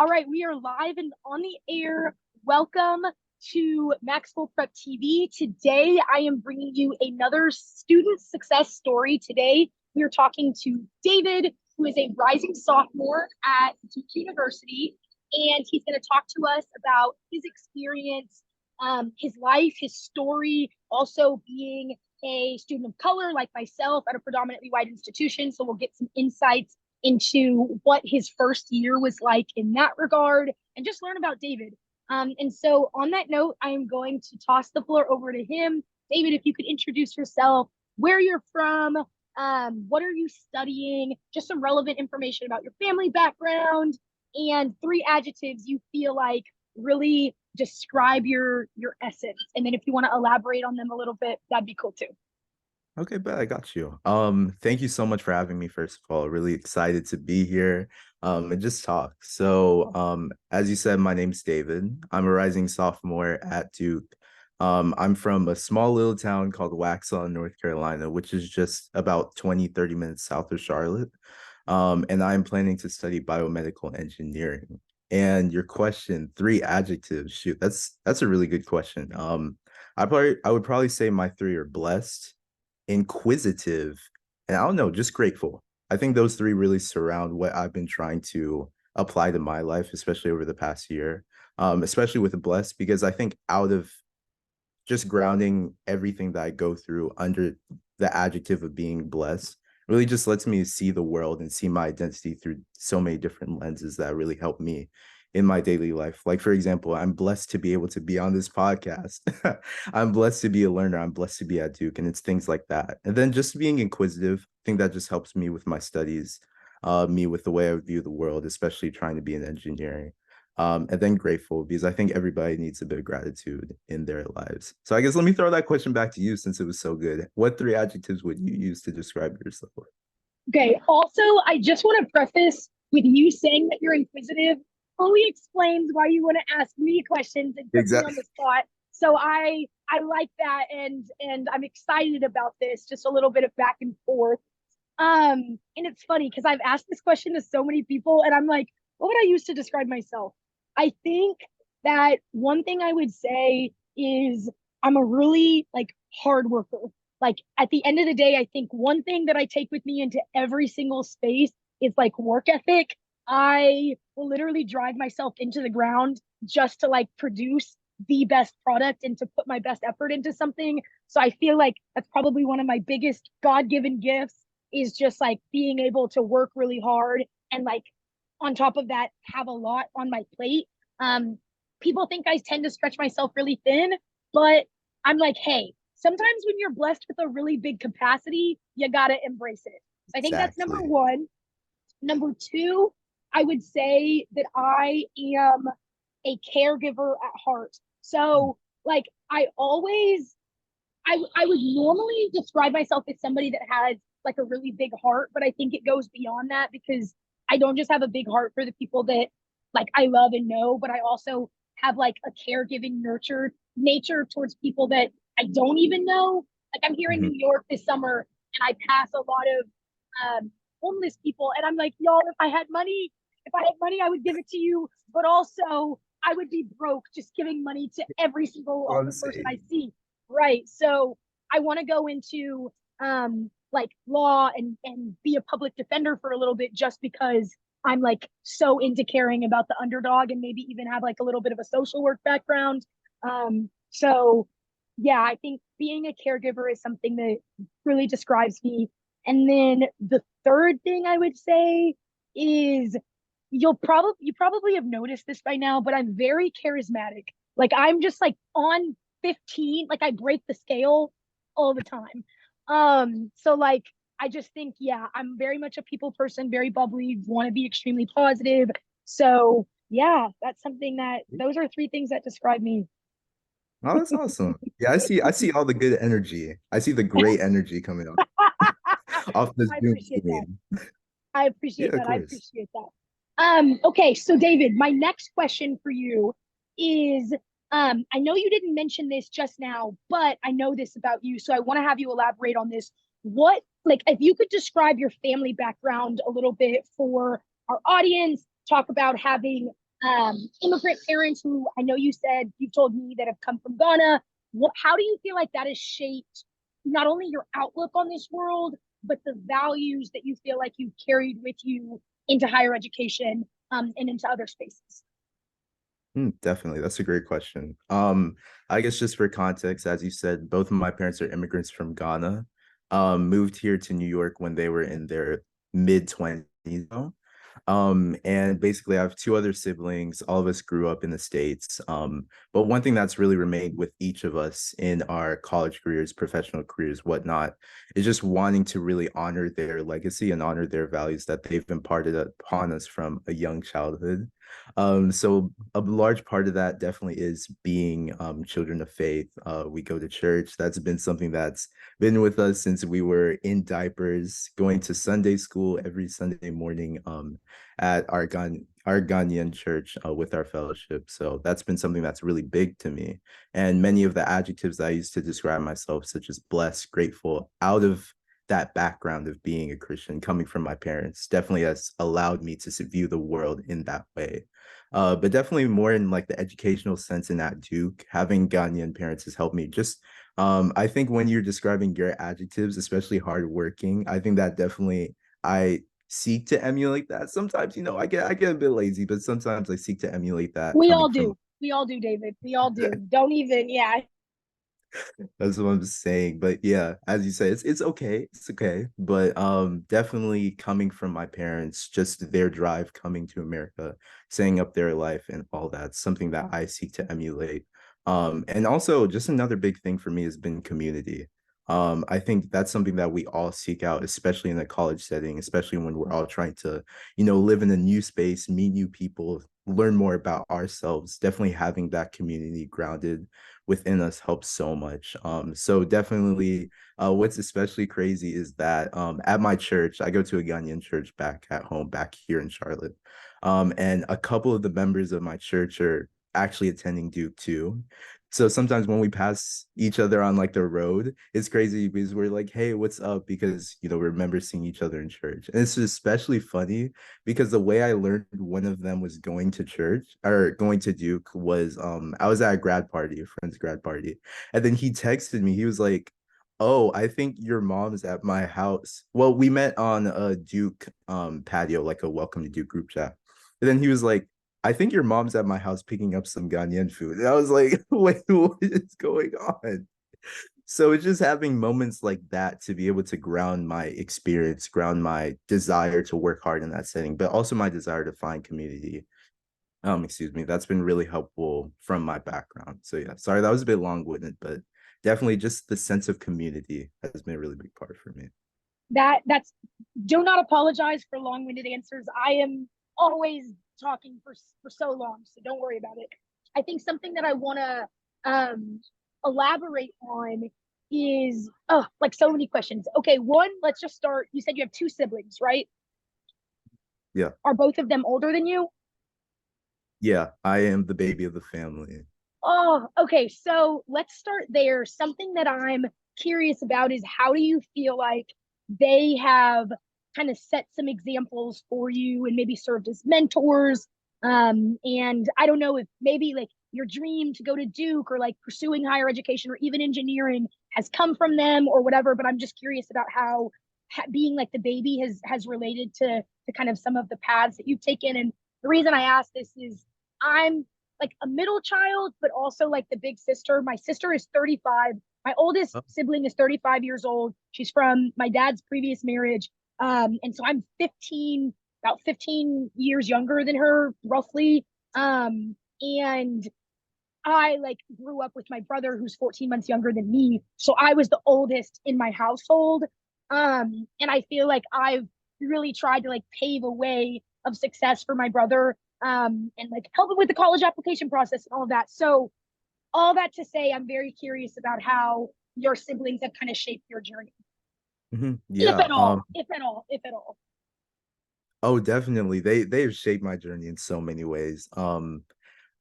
All right, we are live and on the air. Welcome to Maxwell Prep TV. Today, I am bringing you another student success story. Today, we are talking to David, who is a rising sophomore at Duke University, and he's going to talk to us about his experience, his life, his story, also being a student of color like myself at a predominantly white institution. So we'll get some insights into what his first year was like in that regard and just learn about David. And so on that note, I am going to toss the floor over to him. David, if you could introduce yourself, where you're from, what are you studying, just some relevant information about your family background, and 3 adjectives you feel like really describe your essence. And then if you want to elaborate on them a little bit, that'd be cool too. Okay, bet I got you. Thank you so much for having me, first of all. Really excited to be here, and just talk. So, as you said, my name's David. I'm a rising sophomore at Duke. I'm from a small little town called Waxhaw, North Carolina, which is just about 20-30 minutes south of Charlotte. And I'm planning to study biomedical engineering. And your question, 3 adjectives. Shoot, that's a really good question. I would probably say my 3 are blessed, inquisitive, and I don't know, just grateful. I think those 3 really surround what I've been trying to apply to my life, especially over the past year, especially with the blessed, because I think out of just grounding everything that I go through under the adjective of being blessed really just lets me see the world and see my identity through so many different lenses that really help me in my daily life. Like, for example, I'm blessed to be able to be on this podcast. I'm blessed to be a learner. I'm blessed to be at Duke, and it's things like that. And then just being inquisitive, I think that just helps me with my studies, me with the way I view the world, especially trying to be in engineering. And then grateful, because I think everybody needs a bit of gratitude in their lives. So I guess let me throw that question back to you since it was so good. What 3 adjectives would you use to describe yourself? Okay. Also, I just want to preface with you saying that you're inquisitive fully explains why you want to ask me questions and put me on Exactly. the spot. So I like that, and I'm excited about this. Just a little bit of back and forth. And it's funny because I've asked this question to so many people, and I'm like, what would I use to describe myself? I think that one thing I would say is I'm a really like hard worker. Like at the end of the day, I think one thing that I take with me into every single space is like work ethic. I will literally drive myself into the ground just to like produce the best product and to put my best effort into something. So I feel like that's probably one of my biggest God-given gifts is just like being able to work really hard and like on top of that have a lot on my plate. Um, People think I tend to stretch myself really thin, but I'm like, hey, sometimes when you're blessed with a really big capacity, you gotta embrace it. So I think that's number Exactly. one. Number 2, I would say that I am a caregiver at heart. So like I would normally describe myself as somebody that has like a really big heart, but I think it goes beyond that because I don't just have a big heart for the people that like I love and know, but I also have like a caregiving nurtured nature towards people that I don't even know. Like I'm here in New Mhm. York this summer and I pass a lot of homeless people and I'm like, y'all, if I had money, I would give it to you, but also I would be broke just giving money to every single On the homeless person I same. see. Right. So I want to go into like law and be a public defender for a little bit just because I'm like so into caring about the underdog and maybe even have like a little bit of a social work background. So yeah, I think being a caregiver is something that really describes me. And then the third thing I would say is you probably have noticed this by now, but I'm very charismatic. Like I'm just like on 15, like I break the scale all the time. So like I just think, yeah, I'm very much a people person, very bubbly, want to be extremely positive. So yeah, that's something that those are 3 things that describe me. Oh, that's awesome. Yeah, I see all the good energy. I see the great energy coming off this I Zoom appreciate that. screen. I appreciate Yeah, of that. I course. appreciate that. Okay, so David, my next question for you is I know you didn't mention this just now, but I know this about you, so I want to have you elaborate on this. What, like, if you could describe your family background a little bit for our audience, talk about having immigrant parents who I know you said you've told me that have come from Ghana. How do you feel like that has shaped not only your outlook on this world, but the values that you feel like you've carried with you into higher education and into other spaces? Definitely. That's a great question. I guess just for context, as you said, both of my parents are immigrants from Ghana. Moved here to New York when they were in their mid 20s. And basically I have two other siblings. All of us grew up in the States. But one thing that's really remained with each of us in our college careers, professional careers, whatnot, is just wanting to really honor their legacy and honor their values that they've imparted upon us from a young childhood. So a large part of that definitely is being children of faith. We go to church. That's been something that's been with us since we were in diapers, going to Sunday school every Sunday morning at our Ghanaian church with our fellowship. So that's been something that's really big to me. And many of the adjectives I used to describe myself, such as blessed, grateful, out of that background of being a Christian coming from my parents definitely has allowed me to view the world in that way. But definitely more in like the educational sense and at Duke, having Ghanaian parents has helped me just I think when you're describing your adjectives, especially hardworking, I think that definitely I seek to emulate that. Sometimes, I get a bit lazy, but sometimes I seek to emulate that We coming all from do. We all do, David. We all do. Don't even, yeah. That's what I'm saying. But yeah, as you say, it's okay. It's okay. But definitely coming from my parents, just their drive coming to America, setting up their life and all that, something that I seek to emulate. And also just another big thing for me has been community. I think that's something that we all seek out, especially in a college setting, especially when we're all trying to, live in a new space, meet new people, learn more about ourselves. Definitely having that community grounded within us helps so much. So definitely, what's especially crazy is that at my church, I go to a Ghanaian church back at home, back here in Charlotte, and a couple of the members of my church are actually attending Duke too. So sometimes when we pass each other on like the road, it's crazy because we're like, "Hey, what's up?" Because we remember seeing each other in church, and it's especially funny because the way I learned one of them was going to church or going to Duke was I was at a grad party, a friend's grad party, and then he texted me. He was like, "Oh, I think your mom's at my house." Well, we met on a Duke patio, like a welcome to Duke group chat. And then he was like, "I think your mom's at my house picking up some Ghanaian food." And I was like, "Wait, what is going on?" So it's just having moments like that to be able to ground my experience, ground my desire to work hard in that setting, but also my desire to find community. Excuse me, that's been really helpful from my background. So yeah, sorry that was a bit long-winded, but definitely just the sense of community has been a really big part for me. That's do not apologize for long-winded answers. I am always talking for so long, so don't worry about it. I think something that I want to elaborate on is like so many questions. Okay, one, let's just start. You said you have two siblings, right? Yeah. Are both of them older than you? Yeah, I am the baby of the family. Oh, okay. So let's start there. Something that I'm curious about is how do you feel like they have kind of set some examples for you and maybe served as mentors? And I don't know if maybe like your dream to go to Duke or like pursuing higher education or even engineering has come from them or whatever. But I'm just curious about how being like the baby has related to kind of some of the paths that you've taken. And the reason I ask this is I'm like a middle child, but also like the big sister. My sister is 35. My oldest Oh, sibling is 35 years old. She's from my dad's previous marriage. And so I'm 15, about 15 years younger than her, roughly. And I like grew up with my brother who's 14 months younger than me. So I was the oldest in my household. And I feel like I've really tried to like pave a way of success for my brother and like help him with the college application process and all of that. So all that to say, I'm very curious about how your siblings have kind of shaped your journey, if yeah. at all, if at all, if at all. Oh, definitely. They've shaped my journey in so many ways.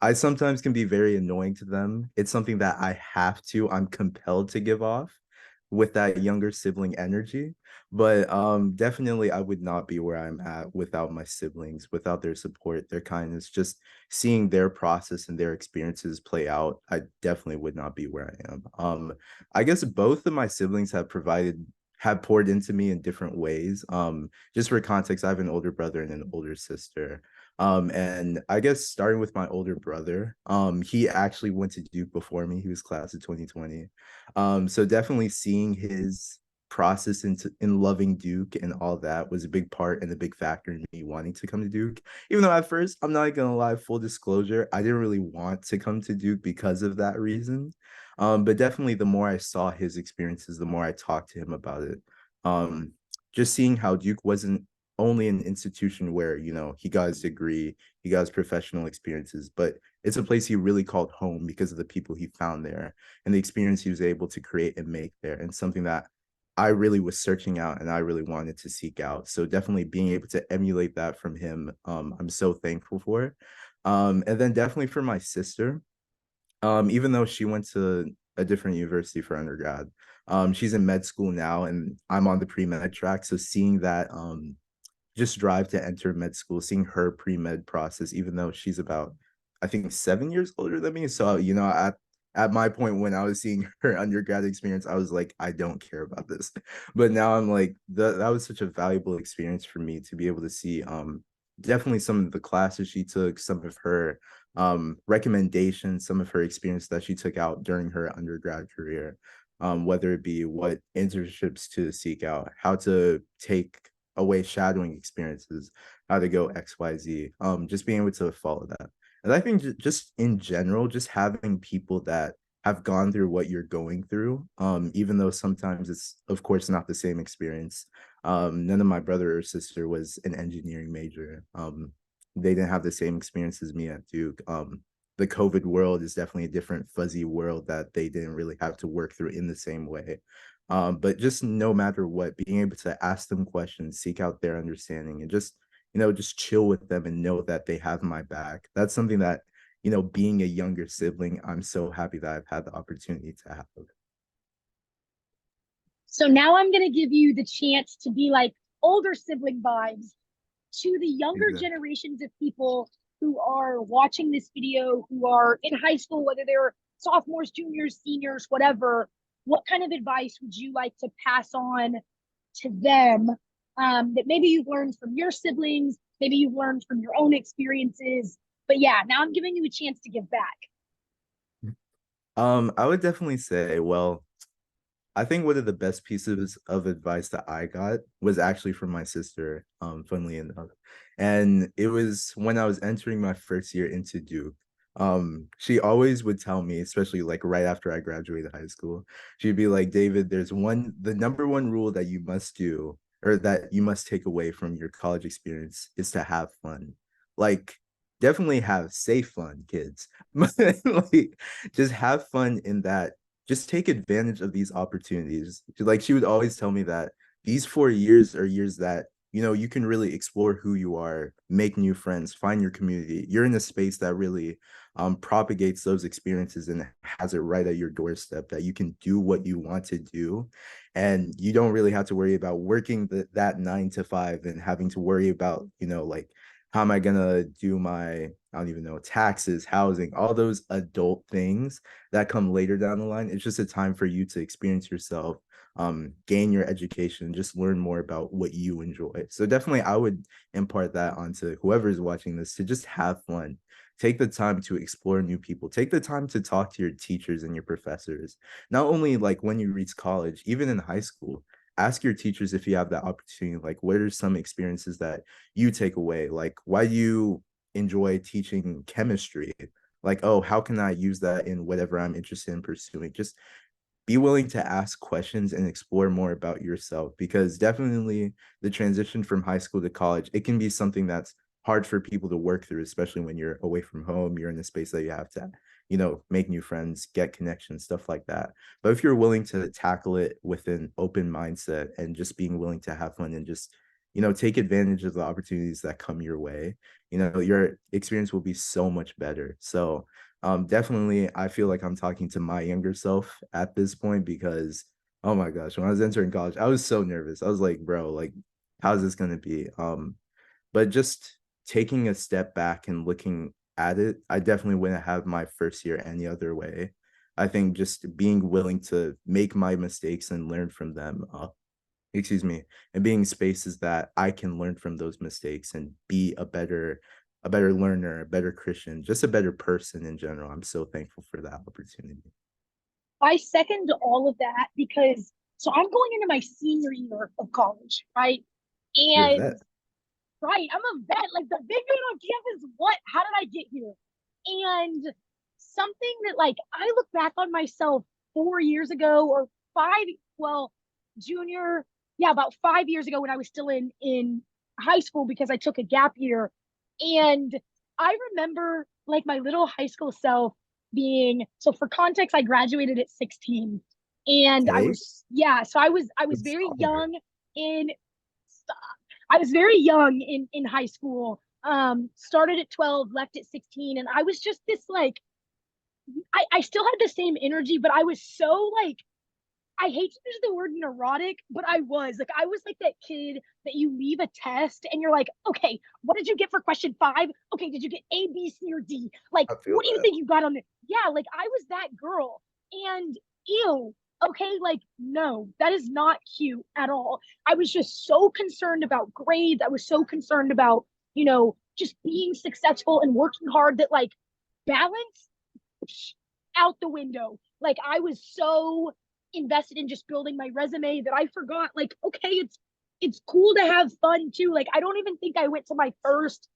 I sometimes can be very annoying to them. It's something that I'm compelled to give off with that younger sibling energy. But definitely I would not be where I'm at without my siblings, without their support, their kindness, just seeing their process and their experiences play out. I definitely would not be where I am. I guess both of my siblings have poured into me in different ways. Just for context, I have an older brother and an older sister. And I guess starting with my older brother, he actually went to Duke before me. He was class of 2020. So definitely seeing his process in loving Duke and all that was a big part and a big factor in me wanting to come to Duke. Even though at first, I'm not gonna lie, full disclosure, I didn't really want to come to Duke because of that reason. But definitely the more I saw his experiences, the more I talked to him about it. Um, just seeing how Duke wasn't only an institution where, he got his degree, he got his professional experiences, but it's a place he really called home because of the people he found there and the experience he was able to create and make there, and something that I really was searching out and I really wanted to seek out. So definitely being able to emulate that from him, I'm so thankful for. And then definitely for my sister, even though she went to a different university for undergrad, she's in med school now, and I'm on the pre-med track. So seeing that just drive to enter med school, seeing her pre-med process, even though she's about, I think, 7 years older than me. So, at my point when I was seeing her undergrad experience, I was like, I don't care about this. But now I'm like, that was such a valuable experience for me to be able to see definitely some of the classes she took, some of her recommendations, some of her experience that she took out during her undergrad career. Whether it be what internships to seek out, how to take away shadowing experiences, how to go XYZ, just being able to follow that. And I think just in general, just having people that have gone through what you're going through, even though sometimes it's of course not the same experience. None of my brother or sister was an engineering major. They didn't have the same experience as me at Duke. The COVID world is definitely a different fuzzy world that they didn't really have to work through in the same way. But just no matter what, being able to ask them questions, seek out their understanding, and just chill with them and know that they have my back. That's something that, being a younger sibling, I'm so happy that I've had the opportunity to have. So now I'm going to give you the chance to be like older sibling vibes to the younger Exactly. generations of people who are watching this video, who are in high school, whether they're sophomores, juniors, seniors, whatever. What kind of advice would you like to pass on to them that maybe you've learned from your siblings, maybe you've learned from your own experiences? But yeah, now I'm giving you a chance to give back. I would definitely say, well, I think one of the best pieces of advice that I got was actually from my sister, funnily enough. And it was when I was entering my first year into Duke. She always would tell me, especially like right after I graduated high school, she'd be like, David, the number one rule that you must do or that you must take away from your college experience is to have fun. Like, definitely have safe fun, kids. Like, just have fun in that, just take advantage of these opportunities. Like she would always tell me that these 4 years are years that, you can really explore who you are, make new friends, find your community. You're in a space that really propagates those experiences and has it right at your doorstep, that you can do what you want to do. And you don't really have to worry about working that 9 to 5 and having to worry about, like, how am I gonna do my, I don't even know, taxes, housing, all those adult things that come later down the line. It's just a time for you to experience yourself, gain your education, just learn more about what you enjoy. So definitely I would impart that onto whoever is watching this, to just have fun. Take the time to explore new people. Take the time to talk to your teachers and your professors. Not only like when you reach college, even in high school, ask your teachers if you have that opportunity. Like, what are some experiences that you take away? Like, why do you enjoy teaching chemistry? Like, oh, how can I use that in whatever I'm interested in pursuing? Just be willing to ask questions and explore more about yourself, because definitely the transition from high school to college, it can be something that's hard for people to work through, especially when you're away from home, you're in a space that you have to, make new friends, get connections, stuff like that. But if you're willing to tackle it with an open mindset and just being willing to have fun and just, take advantage of the opportunities that come your way, your experience will be so much better. So definitely I feel like I'm talking to my younger self at this point, because Oh my gosh, when I was entering college, I was so nervous. I was like, bro, like, how's this gonna be? But just taking a step back and looking at it, I definitely wouldn't have my first year any other way. I think just being willing to make my mistakes and learn from them, excuse me, and being spaces that I can learn from those mistakes and be a better learner, a better Christian, just a better person in general. I'm so thankful for that opportunity. I second all of that because so I'm going into my senior year of college, right? You're a And vet. right, I'm a vet, like the big man on campus. What? How did I get here? And something that like I look back on myself 4 years ago or five, well, junior, yeah, about 5 years ago when I was still in high school because I took a gap year. And I remember like my little high school self being so for context, I graduated at 16. And I Okay. was yeah, so I was Good very scholar. young in I was very young in high school. Started at 12, left at 16, and I was just this like I still had the same energy, but I was so like I hate to use the word neurotic, but I was like that kid that you leave a test and you're like, okay, what did you get for question five? Okay, did you get A, B, C, or D? Like, I feel what do you that. think you got on it? Yeah, like I was that girl. And ew, okay, like, no, that is not cute at all. I was just so concerned about grades. I was so concerned about, just being successful and working hard that like balance out the window. Like I was so invested in just building my resume that I forgot like okay, it's cool to have fun too. Like I don't even think I went to my first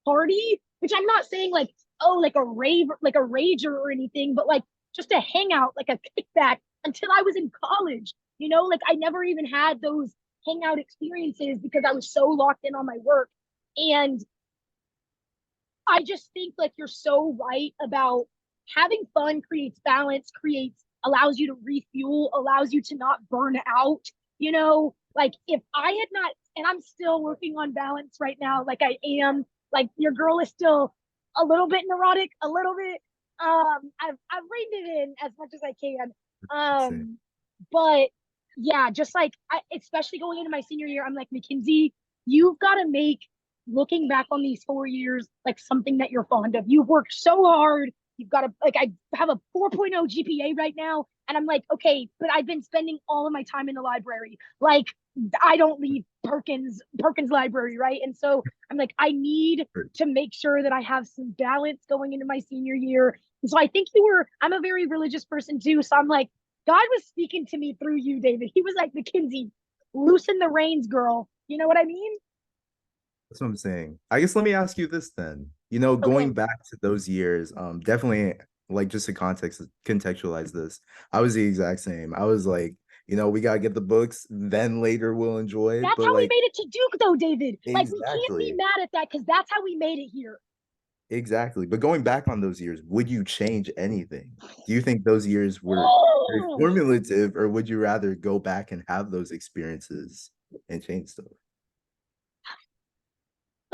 party, which I'm not saying like oh like a rave like a rager or anything, but like just a hangout, like a kickback until I was in college. Like I never even had those hangout experiences because I was so locked in on my work. And I just think like you're so right about having fun creates balance, creates allows you to refuel, allows you to not burn out. Like if I had not, and I'm still working on balance right now, like I am, like your girl is still a little bit neurotic, a little bit. I've reined it in as much as I can. Same. But yeah, just like especially going into my senior year, I'm like Mackenzie, you've got to make looking back on these 4 years like something that you're fond of. You've worked so hard. You've got to like I have a 4.0 GPA right now, and I'm like, okay, but I've been spending all of my time in the library. Like I don't leave Perkins Library, right? And so I'm like, I need to make sure that I have some balance going into my senior year. And so I think I'm a very religious person too. So I'm like, God was speaking to me through you, David. He was like, Mackenzie, loosen the reins, girl. You know what I mean? That's what I'm saying. I guess let me ask you this then. Okay. Going back to those years, definitely like just to contextualize this, I was the exact same. I was like, we gotta get the books, then later we'll enjoy it. That's But how we like made it to Duke, though, David. Like, we can't be exactly, mad at that because that's how we made it here. exactly. But going back on those years, would you change anything? Do you think those years were very Oh, formulative, or would you rather go back and have those experiences and change stuff?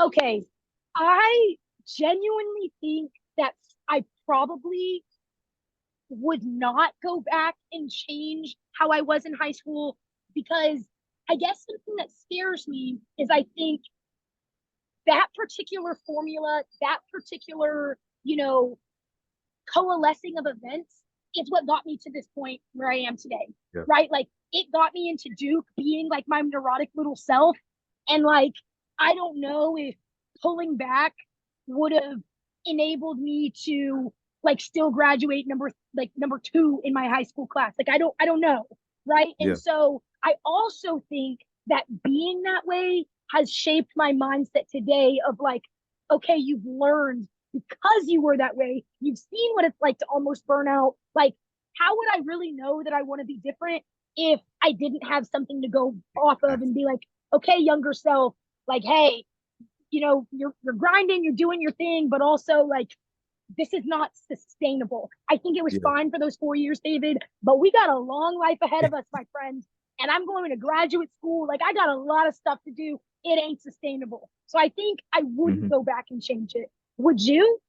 okay. I genuinely think that I probably would not go back and change how I was in high school because I guess something that scares me is I think that particular formula, that particular, coalescing of events is what got me to this point where I am today, Yeah. right? Like it got me into Duke being like my neurotic little self. And like, I don't know if pulling back would have enabled me to like still graduate number two in my high school class. Like I don't know. Right. And Yeah. so I also think that being that way has shaped my mindset today of like, okay, you've learned because you were that way. You've seen what it's like to almost burn out. Like, how would I really know that I want to be different if I didn't have something to go off of and be like, okay, younger self, like, hey, you're grinding, you're doing your thing, but also like this is not sustainable. I think it was Yeah. fine for those 4 years, David, but we got a long life ahead of us, my friend. And I'm going to graduate school. Like I got a lot of stuff to do. It ain't sustainable. So I think I wouldn't Mhm. go back and change it. Would you?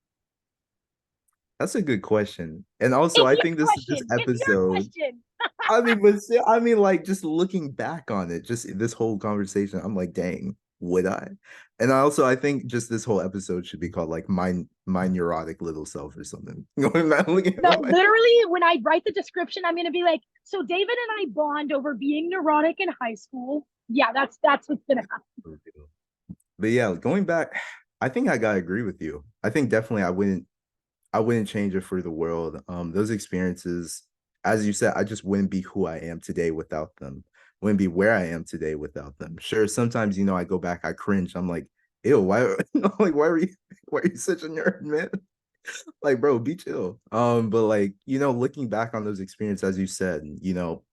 That's a good question. And also, It's I your think this question. It's your episode, question. I mean, but still, I mean, like just looking back on it, just this whole conversation, I'm like, dang, would I? And I think just this whole episode should be called like my neurotic little self or something. Going back looking at No, my literally, when I write the description, I'm gonna be like, so David and I bond over being neurotic in high school. Yeah, that's what's gonna happen. but yeah, going back, I think I gotta agree with you. I think definitely I wouldn't change it for the world. Those experiences, as you said, I just wouldn't be who I am today without them. Wouldn't be where I am today without them. Sure, sometimes I go back, I cringe. I'm like, ew, why like why are you such a nerd, man? Like, bro, be chill. But like, looking back on those experiences, as you said,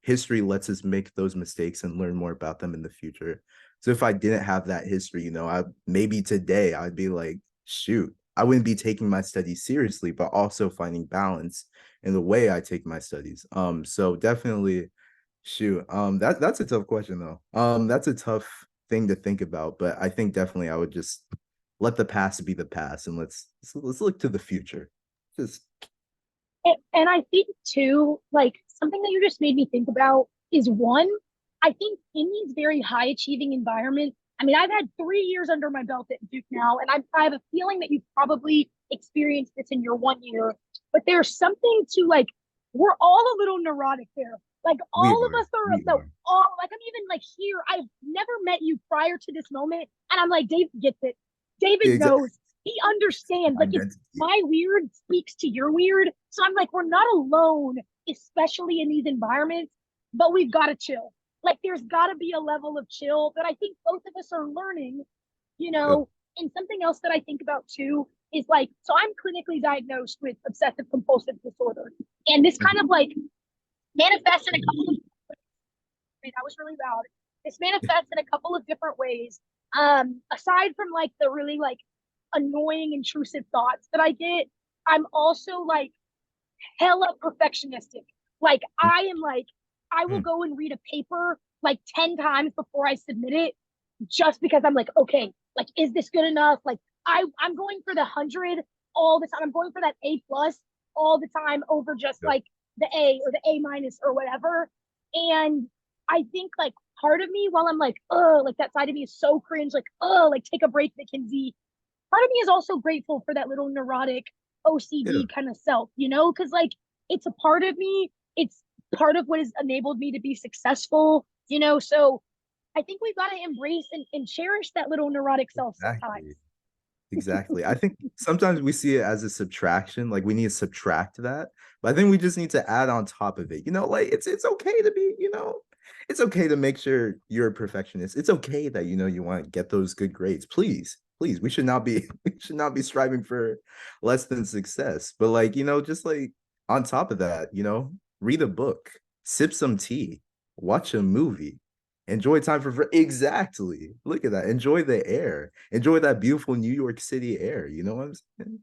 history lets us make those mistakes and learn more about them in the future. So if I didn't have that history, I maybe today I'd be like, shoot, I wouldn't be taking my studies seriously, but also finding balance in the way I take my studies. So definitely, shoot, that's a tough question though. That's a tough thing to think about, but I think definitely I would just let the past be the past and let's look to the future. Just And I think too, like something that you just made me think about is one, I think in these very high achieving environments, I mean, I've had 3 years under my belt at Duke now, and I have a feeling that you've probably experienced this in your 1 year, but there's something to like, we're all a little neurotic there. Like we all of are. us are, We no, are. all like I'm even like here. I've never met you prior to this moment, and I'm like, Dave gets it. David Exactly. knows. He understands. Like it's Identity. my weird speaks to your weird. So I'm like, we're not alone, especially in these environments, but we've got to chill. Like there's got to be a level of chill that I think both of us are learning, you Good. know. And something else that I think about too is like, so I'm clinically diagnosed with obsessive compulsive disorder. And this kind of like manifests in a couple of, that was really loud. This manifests in a couple of different ways. Aside from like the really like annoying intrusive thoughts that I get, I'm also like hella perfectionistic. Like I am like, I will Mm, go and read a paper like 10 times before I submit it just because I'm like, okay, like, is this good enough? Like I'm going for the 100 all the time. I'm going for that A+ all the time over just good. like the A or the A- or whatever. And I think like part of me, while I'm like, oh, like that side of me is so cringe, like, oh, like take a break, Mackenzie. Part of me is also grateful for that little neurotic Yeah. OCD kind of self, you know, because like it's a part of me. It's part of what has enabled me to be successful, you know. So I think we've got to embrace and cherish that little neurotic self sometimes. Exactly. Exactly. I think sometimes we see it as a subtraction, like we need to subtract that, but I think we just need to add on top of it. Like it's okay to be, it's okay to make sure you're a perfectionist. It's okay that you want to get those good grades. Please, please, we should not be we should not be striving for less than success. But like, just like on top of that, read a book, sip some tea, watch a movie. Enjoy time for exactly. Look at that. Enjoy the air. Enjoy that beautiful New York City air. You know what I'm saying?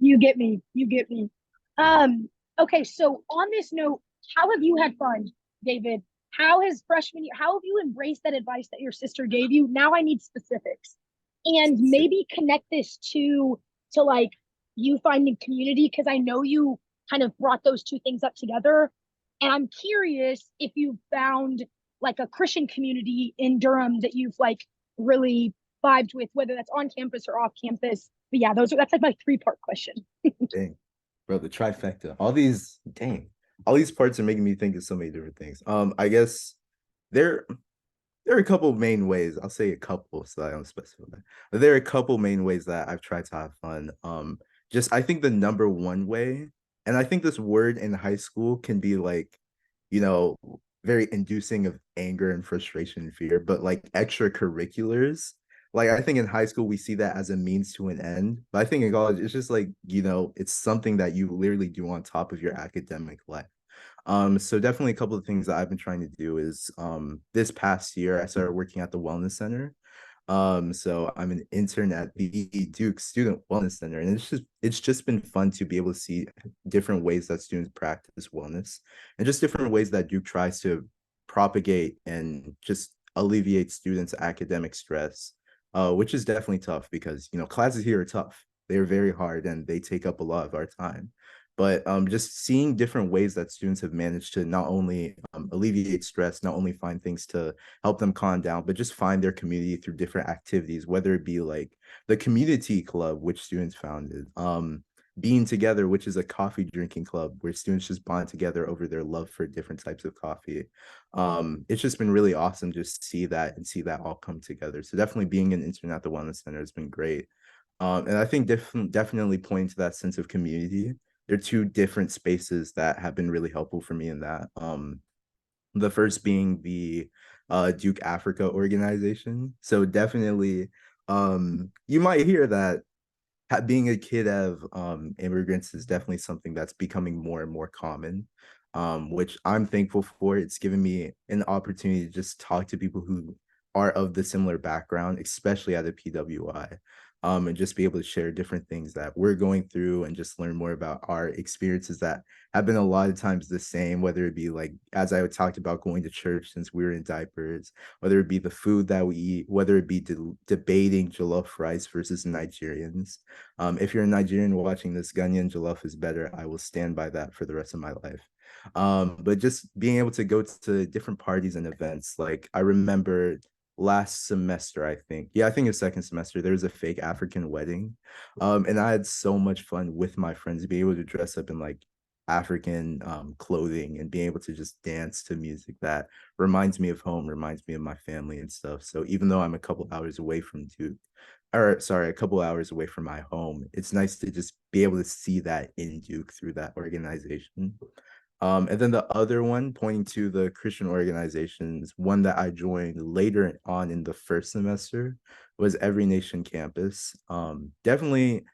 You get me. You get me. Um, okay, so on this note, how have you had fun, David? How has freshman year, how have you embraced that advice that your sister gave you? Now I need specifics. And maybe connect this to like you finding community because I know you kind of brought those two things up together. And I'm curious if you found like a Christian community in Durham that you've like really vibed with, whether that's on campus or off campus. But yeah, that's like my 3-part question. Dang, bro, the trifecta. All these parts are making me think of so many different things. I guess there there are a couple main ways. I'll say a couple so I don't specify. But there are a couple main ways that I've tried to have fun. Just I think the number one way, and I think this word in high school can be like, you know, very inducing of anger and frustration and fear, but like extracurriculars. Like I think in high school we see that as a means to an end. But I think in college it's just like, it's something that you literally do on top of your academic life. So definitely a couple of things that I've been trying to do is this past year I started working at the wellness center. So I'm an intern at the Duke Student Wellness Center, and it's just been fun to be able to see different ways that students practice wellness and just different ways that Duke tries to propagate and just alleviate students' academic stress, which is definitely tough because classes here are tough. They're very hard and they take up a lot of our time. but just seeing different ways that students have managed to not only alleviate stress, not only find things to help them calm down, but just find their community through different activities, whether it be like the community club, which students founded, Being Together, which is a coffee drinking club where students just bond together over their love for different types of coffee. It's just been really awesome to see that and see that all come together. So definitely being an intern at the Wellness Center has been great. And I think definitely pointing to that sense of community. They're two different spaces that have been really helpful for me in that. The first being the Duke Africa organization. So definitely, you might hear that being a kid of immigrants is definitely something that's becoming more and more common, which I'm thankful for. It's given me an opportunity to just talk to people who are of the similar background, especially at a PWI, and just be able to share different things that we're going through and just learn more about our experiences that have been a lot of times the same, whether it be like, as I talked about going to church since we were in diapers, whether it be the food that we eat, whether it be debating jollof rice versus Nigerians. If you're a Nigerian watching this, Ghanaian jollof is better. I will stand by that for the rest of my life. But just being able to go to different parties and events, like I remember last semester, I think it was second semester, there was a fake African wedding. And I had so much fun with my friends being able to dress up in like African clothing and being able to just dance to music that reminds me of home, reminds me of my family and stuff. So even though I'm a couple hours away from Duke, or sorry, a couple hours away from my home, it's nice to just be able to see that in Duke through that organization. And then the other one, pointing to the Christian organizations, one that I joined later on in the first semester was Every Nation Campus. Definitely,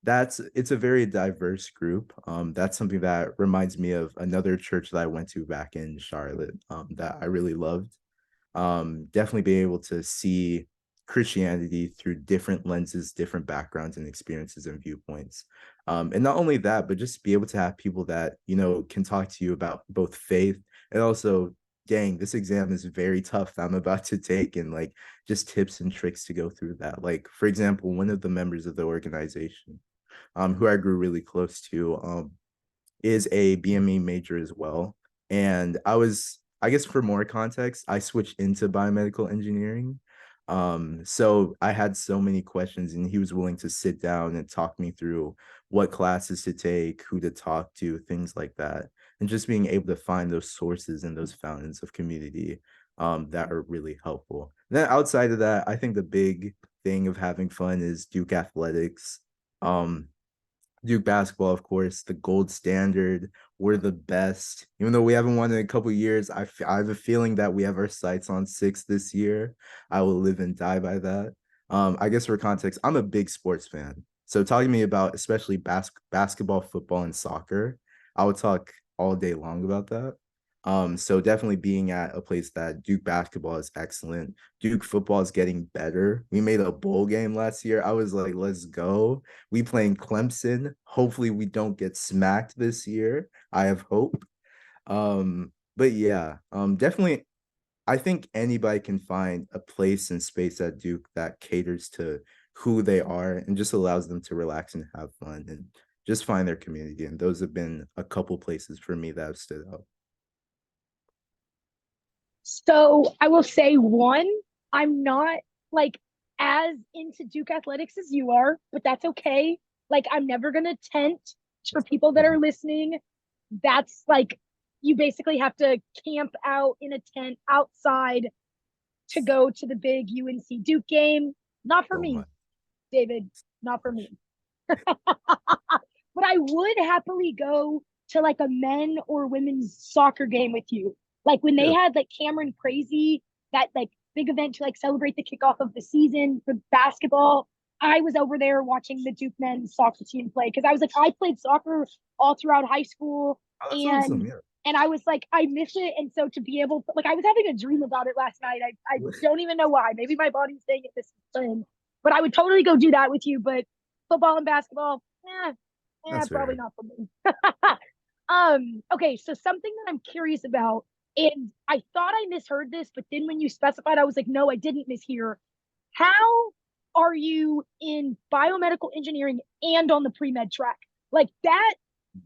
it's a very diverse group. That's something that reminds me of another church that I went to back in Charlotte, that I really loved. Definitely being able to see Christianity through different lenses, different backgrounds and experiences and viewpoints. And not only that, but just be able to have people that, can talk to you about both faith and also, dang, this exam is very tough that I'm about to take, and like just tips and tricks to go through that. Like, for example, one of the members of the organization, who I grew really close to, is a BME major as well. And I guess for more context, I switched into biomedical engineering. So I had so many questions, and he was willing to sit down and talk me through what classes to take, who to talk to, things like that. And just being able to find those sources and those fountains of community that are really helpful. And then outside of that, I think the big thing of having fun is Duke athletics. Um, Duke basketball, of course, the gold standard. We're the best. Even though we haven't won in a couple years, I have a feeling that we have our sights on six this year. I will live and die by that. I guess for context, I'm a big sports fan. So talking to me about especially basketball, football, and soccer, I would talk all day long about that. So definitely being at a place that Duke basketball is excellent. Duke football is getting better. We made a bowl game last year. I was like, let's go. We playing Clemson. Hopefully we don't get smacked this year. I have hope. But yeah, definitely I think anybody can find a place and space at Duke that caters to who they are and just allows them to relax and have fun and just find their community. And those have been a couple places for me that have stood out. So I will say one, I'm not like as into Duke athletics as you are, but that's okay. Like I'm never gonna tent for people that are listening. That's like you basically have to camp out in a tent outside to go to the big UNC Duke game. Not for So me, much. David. Not for me. But I would happily go to like a men or women's soccer game with you. Like when they Yeah, had like Cameron Crazy, that like big event to like celebrate the kickoff of the season for basketball. I was over there watching the Duke men's soccer team play because I was like, I played soccer all throughout high school, oh, that's and awesome. Yeah. I was like, I miss it. And so to be able to, like, I was having a dream about it last night. I don't even know why. Maybe my body's saying it this time, but I would totally go do that with you. But football and basketball, That's probably fair. not for me. Okay, so something that I'm curious about, and I thought I misheard this, but then when you specified, I was like, no, I didn't mishear. How are you in biomedical engineering and on the pre med track? Like that,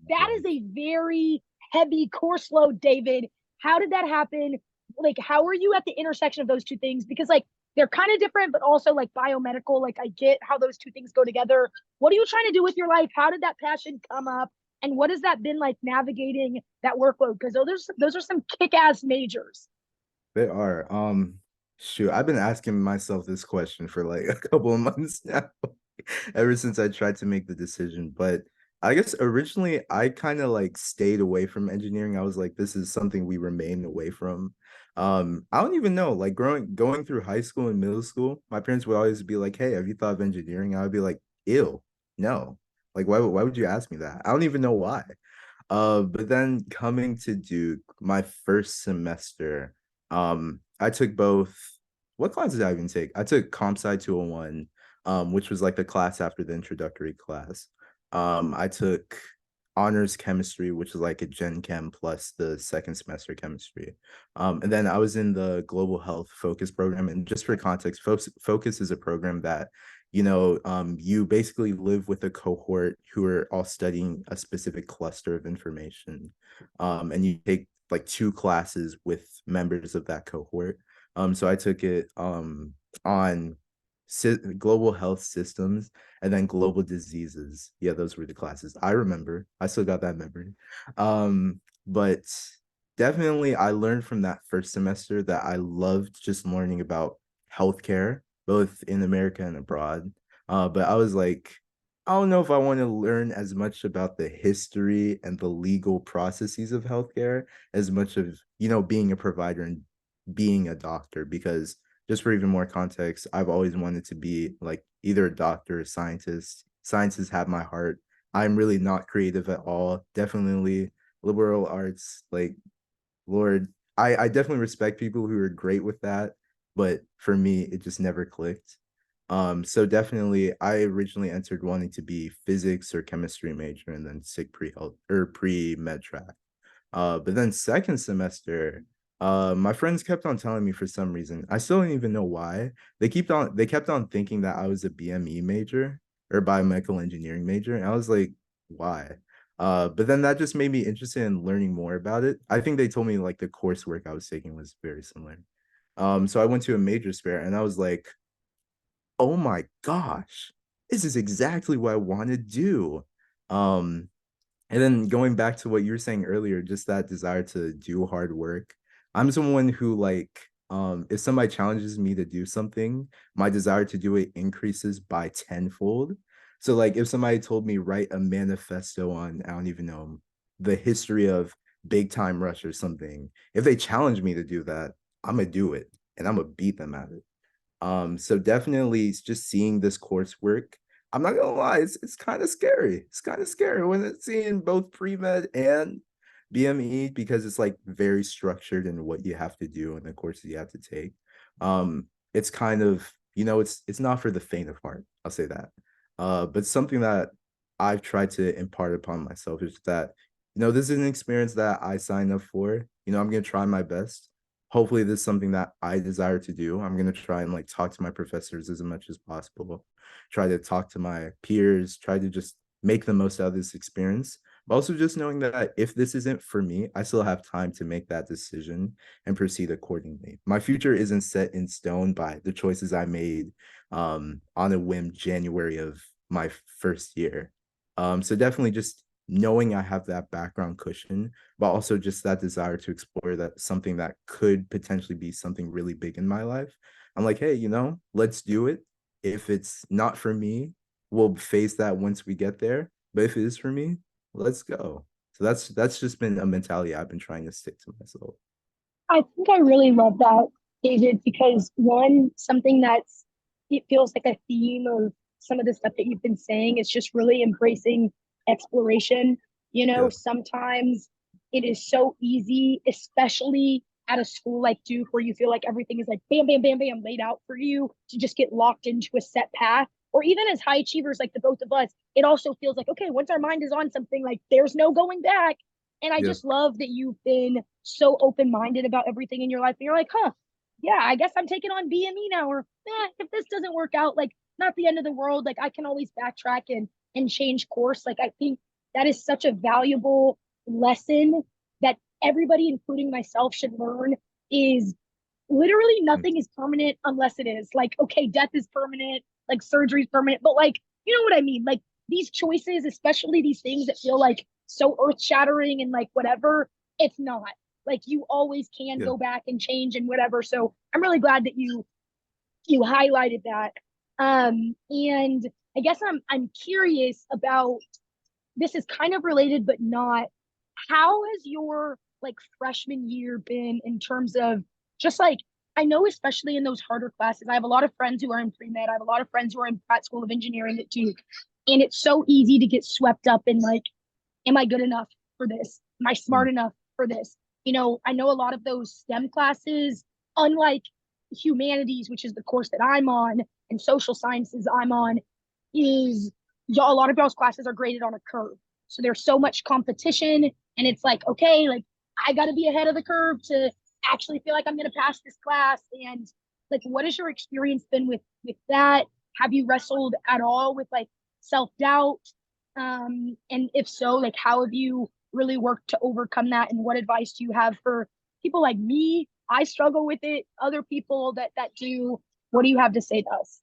That is a very heavy course load, David. How did that happen? Like, how are you at the intersection of those two things? Because like they're kind of different, but also like biomedical. Like I get how those two things go together. What are you trying to do with your life? How did that passion come up? And what has that been like navigating that workload? Because those are some kick-ass majors. They are. Shoot, I've been asking myself this question for like a couple of months now, ever since I tried to make the decision. But I guess originally I kind of like stayed away from engineering. I was like, this is something we remain away from. I don't even know, like going through high school and middle school, my parents would always be like, hey, have you thought of engineering? I would be like, ew, no. Like, why would you ask me that? I don't even know why. But then coming to Duke, my first semester, I took both. What class did I even take? I took Comp Sci 201, which was like the class after the introductory class. I took honors chemistry, which is like a gen chem plus the second semester chemistry. And then I was in the global health focus program. And just for context, focus is a program that you basically live with a cohort who are all studying a specific cluster of information. And you take like two classes with members of that cohort. So I took it on global health systems and then global diseases. Yeah, those were the classes. I remember. I still got that memory. But definitely I learned from that first semester that I loved just learning about healthcare, both in America and abroad. But I was like, I don't know if I want to learn as much about the history and the legal processes of healthcare as much of, being a provider and being a doctor, because just for even more context, I've always wanted to be like either a doctor or a scientist. Sciences have my heart. I'm really not creative at all. Definitely liberal arts, like Lord, I definitely respect people who are great with that, but for me, it just never clicked. So definitely, I originally entered wanting to be physics or chemistry major, and then sick pre-health or pre-med track. But then second semester, my friends kept on telling me for some reason, I still don't even know why. They kept on thinking that I was a BME major or biomedical engineering major, and I was like, why? But then that just made me interested in learning more about it. I think they told me like the coursework I was taking was very similar. So I went to a majors fair and I was like, oh my gosh, this is exactly what I want to do. Um, and then going back to what you were saying earlier, just that desire to do hard work. I'm someone who like if somebody challenges me to do something, my desire to do it increases by tenfold. So like if somebody told me write a manifesto on, I don't even know, the history of big time rush or something, if they challenge me to do that, I'm gonna do it and I'm gonna beat them at it. So definitely just seeing this coursework, I'm not gonna lie, it's kind of scary. It's kind of scary when it's seeing both pre-med and BME because it's like very structured in what you have to do and the courses you have to take. It's kind of, it's not for the faint of heart, I'll say that. But something that I've tried to impart upon myself is that, this is an experience that I signed up for. I'm gonna try my best. Hopefully this is something that I desire to do. I'm going to try and like talk to my professors as much as possible, try to talk to my peers, try to just make the most out of this experience. But also just knowing that if this isn't for me, I still have time to make that decision and proceed accordingly. My future isn't set in stone by the choices I made on a whim January of my first year. So definitely just knowing I have that background cushion, but also just that desire to explore that something that could potentially be something really big in my life. I'm like, hey, let's do it. If it's not for me, we'll face that once we get there. But if it is for me, let's go. So that's just been a mentality I've been trying to stick to myself. I think I really love that, David, because one, something that's it feels like a theme of some of the stuff that you've been saying is just really embracing exploration. Yeah. Sometimes it is so easy, especially at a school like Duke, where you feel like everything is like bam, bam, bam, bam laid out for you to just get locked into a set path. Or even as high achievers, like the both of us, it also feels like, okay, once our mind is on something, like there's no going back. And I Yeah. just love that you've been so open minded about everything in your life. And you're like, huh, yeah, I guess I'm taking on BME now. Or if this doesn't work out, like not the end of the world. Like I can always backtrack and change course. Like I think that is such a valuable lesson that everybody, including myself, should learn is literally Mm. nothing is permanent unless it is. Like, okay, death is permanent, like surgery is permanent, but like, you know what I mean? Like these choices, especially these things that feel like so earth shattering and like whatever, it's not. Like you always can Yeah. go back and change and whatever. So I'm really glad that you highlighted that. And I guess I'm curious about, this is kind of related but not, how has your like freshman year been in terms of just like, I know especially in those harder classes, I have a lot of friends who are in pre-med, I have a lot of friends who are in Pratt School of Engineering at Duke, and it's so easy to get swept up in like, am I good enough for this, am I Mm. smart enough for this? You know, I know a lot of those STEM classes, unlike humanities, which is the course that I'm on, and social sciences I'm on, is y'all, a lot of y'all's classes are graded on a curve. So there's so much competition, and it's like, okay, like I got to be ahead of the curve to actually feel like I'm going to pass this class. And like, what has your experience been with that? Have you wrestled at all with like self doubt? And if so, like, how have you really worked to overcome that? And what advice do you have for people like me? I struggle with it. Other people that do. What do you have to say to us?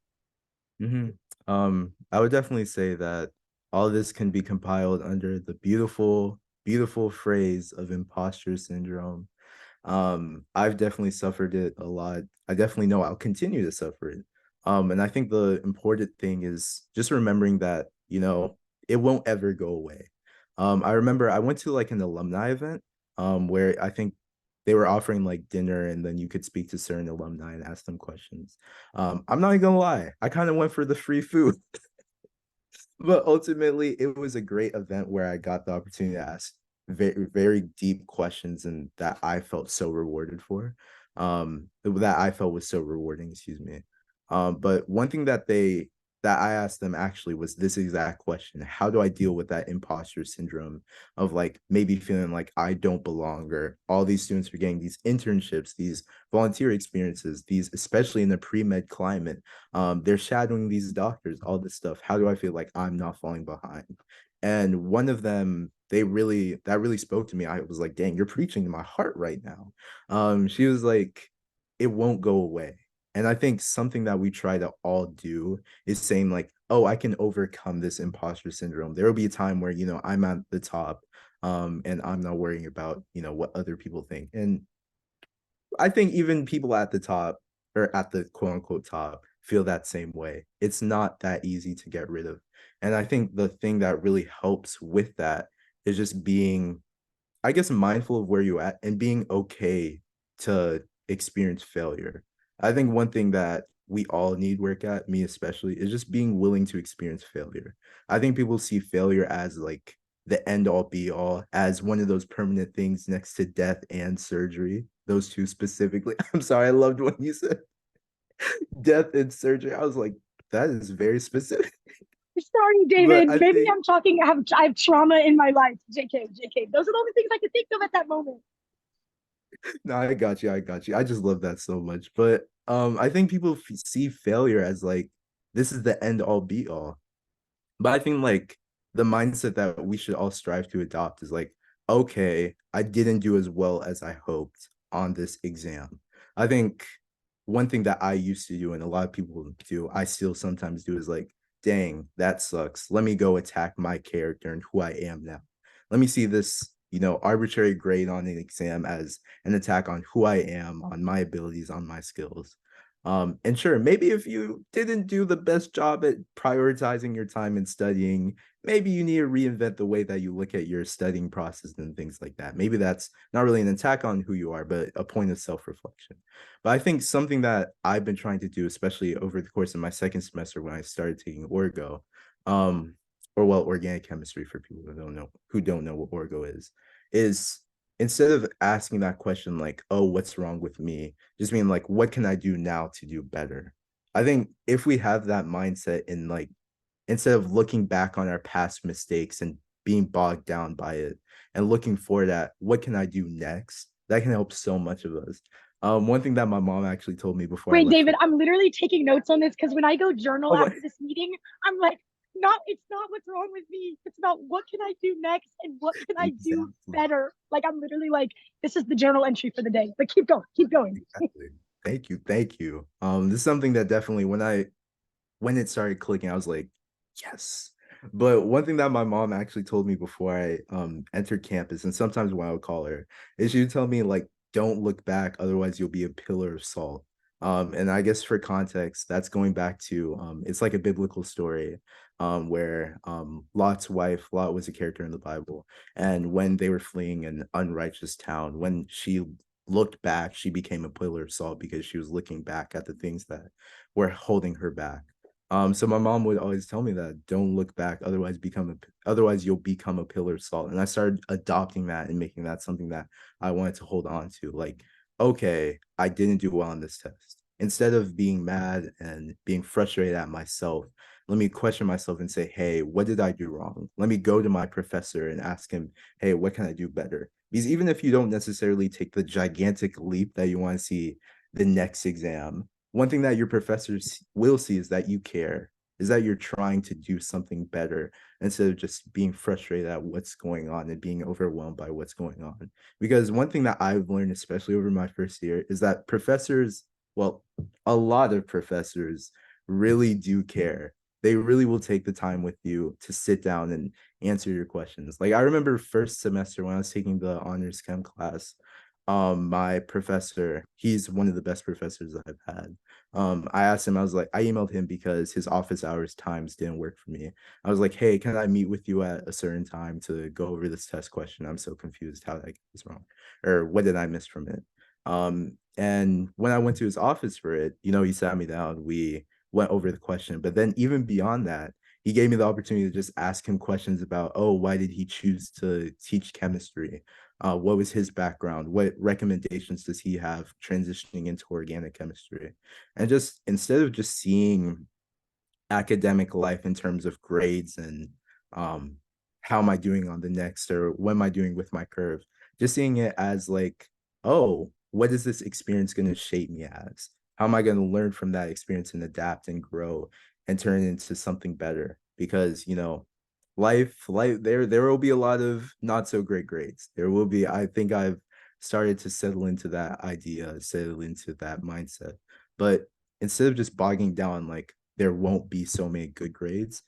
Hmm. I would definitely say that all this can be compiled under the beautiful, beautiful phrase of imposter syndrome. I've definitely suffered it a lot. I definitely know I'll continue to suffer it. And I think the important thing is just remembering that, it won't ever go away. I remember I went to like an alumni event, where I think they were offering like dinner and then you could speak to certain alumni and ask them questions. I'm not even gonna lie, I kind of went for the free food. But ultimately, it was a great event where I got the opportunity to ask very, very deep questions and that I felt so rewarded for. That I felt was so rewarding, excuse me. But one thing that I asked them actually was this exact question: how do I deal with that imposter syndrome of like maybe feeling like I don't belong, or all these students are getting these internships, these volunteer experiences, these especially in the pre-med climate, they're shadowing these doctors, all this stuff. How do I feel like I'm not falling behind? And one of them, that really spoke to me. I was like, dang, you're preaching to my heart right now. She was like, it won't go away. And I think something that we try to all do is saying like, oh, I can overcome this imposter syndrome. There will be a time where, I'm at the top, and I'm not worrying about, what other people think. And I think even people at the top, or at the quote unquote top, feel that same way. It's not that easy to get rid of. And I think the thing that really helps with that is just being, I guess, mindful of where you're at and being okay to experience failure. I think one thing that we all need work at, me especially, is just being willing to experience failure. I think people see failure as like the end all be all, as one of those permanent things next to death and surgery. Those two specifically. I'm sorry, I loved when you said death and surgery. I was like, that is very specific. Sorry, But David. I Maybe think I'm talking. I have trauma in my life. JK, JK. Those are the only things I could think of at that moment. no, I got you. I got you. I just love that so much. But I think people see failure as like this is the end all be all. But I think like the mindset that we should all strive to adopt is like, okay, I didn't do as well as I hoped on this exam. I think one thing that I used to do and a lot of people do, I still sometimes do, is like, dang, that sucks. Let me go attack my character and who I am now. Let me see this, arbitrary grade on an exam as an attack on who I am, on my abilities, on my skills. And sure, maybe if you didn't do the best job at prioritizing your time and studying, maybe you need to reinvent the way that you look at your studying process and things like that. Maybe that's not really an attack on who you are, but a point of self-reflection. But I think something that I've been trying to do, especially over the course of my second semester when I started taking Orgo, um, or well, organic chemistry for people who don't know what Orgo is instead of asking that question like, oh, what's wrong with me? Just being like, what can I do now to do better? I think if we have that mindset in like, instead of looking back on our past mistakes and being bogged down by it and looking forward at what can I do next, that can help so much of us. One thing that my mom actually told me before I Wait, left David, for I'm literally taking notes on this because when I go journal oh my after this meeting, I'm like, it's not what's wrong with me. It's about what can I do next and what can I do Exactly. better. Like I'm literally like, this is the journal entry for the day. But keep going, keep going. Exactly. Thank you. Thank you. This is something that definitely when it started clicking, I was like, yes. But one thing that my mom actually told me before I entered campus, and sometimes when I would call her, is she would tell me like, don't look back, otherwise you'll be a pillar of salt. And I guess for context, that's going back to it's like a biblical story where Lot's wife, Lot was a character in the Bible, and when they were fleeing an unrighteous town, when she looked back, she became a pillar of salt because she was looking back at the things that were holding her back. So my mom would always tell me that don't look back, otherwise you'll become a pillar of salt. And I started adopting that and making that something that I wanted to hold on to. Like, okay, I didn't do well on this test. Instead of being mad and being frustrated at myself, let me question myself and say, hey, what did I do wrong? Let me go to my professor and ask him, hey, what can I do better? Because even if you don't necessarily take the gigantic leap that you want to see the next exam, one thing that your professors will see is that you care, is that you're trying to do something better instead of just being frustrated at what's going on and being overwhelmed by what's going on. Because one thing that I've learned, especially over my first year, is that professors, well, a lot of professors really do care. They really will take the time with you to sit down and answer your questions. Like I remember first semester when I was taking the honors chem class, my professor, he's one of the best professors I've had. I asked him, I was like, I emailed him because his office hours times didn't work for me. I was like, hey, can I meet with you at a certain time to go over this test question? I'm so confused. How did I get this wrong? Or what did I miss from it? And when I went to his office for it, he sat me down, we went over the question. But then even beyond that, he gave me the opportunity to just ask him questions about, oh, why did he choose to teach chemistry? What was his background? What recommendations does he have transitioning into organic chemistry? And just instead of just seeing academic life in terms of grades and um, how am I doing on the next or what am I doing with my curve, just seeing it as like, oh, what is this experience going to shape me as? How am I going to learn from that experience and adapt and grow and turn it into something better? Because life there will be a lot of not so great grades. There will be, I think I've started to settle into that idea, settle into that mindset. But instead of just bogging down like there won't be so many good grades,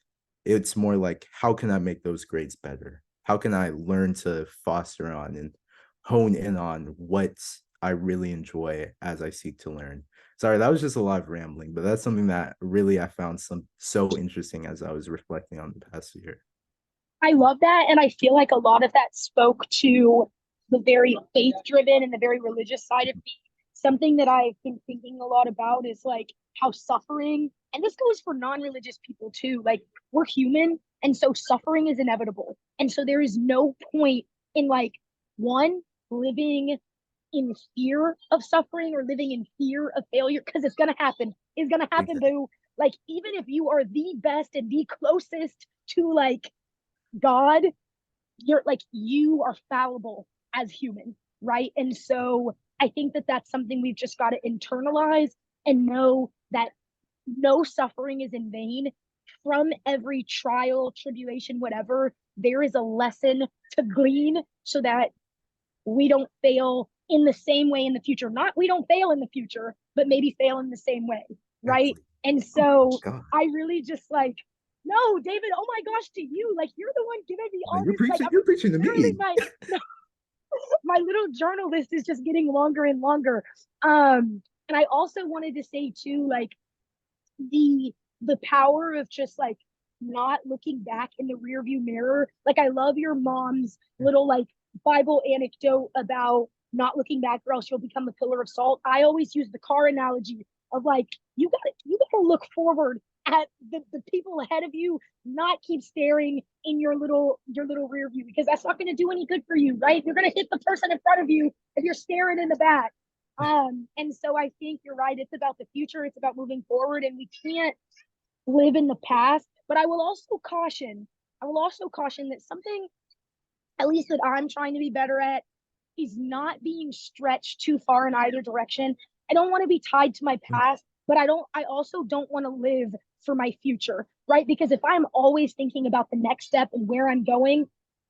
it's more like how can I make those grades better? How can I learn to foster on and hone in on what I really enjoy as I seek to learn? Sorry, that was just a lot of rambling, but that's something that really I found so interesting as I was reflecting on the past year. I love that. And I feel like a lot of that spoke to the very faith driven and the very religious side of me. Something that I've been thinking a lot about is like how suffering, and this goes for non religious people too, like we're human. And so suffering is inevitable. And so there is no point in like one living in fear of suffering or living in fear of failure because it's going to happen. It's going to happen, Exactly. boo. Like, even if you are the best and the closest to like God, you're like you are fallible as human, right? And so I think that that's something we've just got to internalize and know that no suffering is in vain. From every trial, tribulation, whatever, there is a lesson to glean so that we don't fail in the same way in the future. Not we don't fail in the future, but maybe fail in the same way, right? Exactly. And Oh so God. I really just like, no, David, oh my gosh, to you, like you're the one giving me No, all this. Like I'm you're preaching to literally me. my little journal list is just getting longer and longer. And I also wanted to say too, like the the power of just like not looking back in the rear view mirror. Like I love your mom's little like Bible anecdote about not looking back or else you'll become a pillar of salt. I always use the car analogy of like you gotta look forward at the people ahead of you, not keep staring in your little rear view because that's not going to do any good for you, right? You're going to hit the person in front of you if you're staring in the back. And so I think you're right. It's about the future. It's about moving forward, and we can't live in the past. But I will also caution that something, at least that I'm trying to be better at, is not being stretched too far in either direction. I don't want to be tied to my past, but I also don't want to live for my future. right? Because if I'm always thinking about the next step and where I'm going,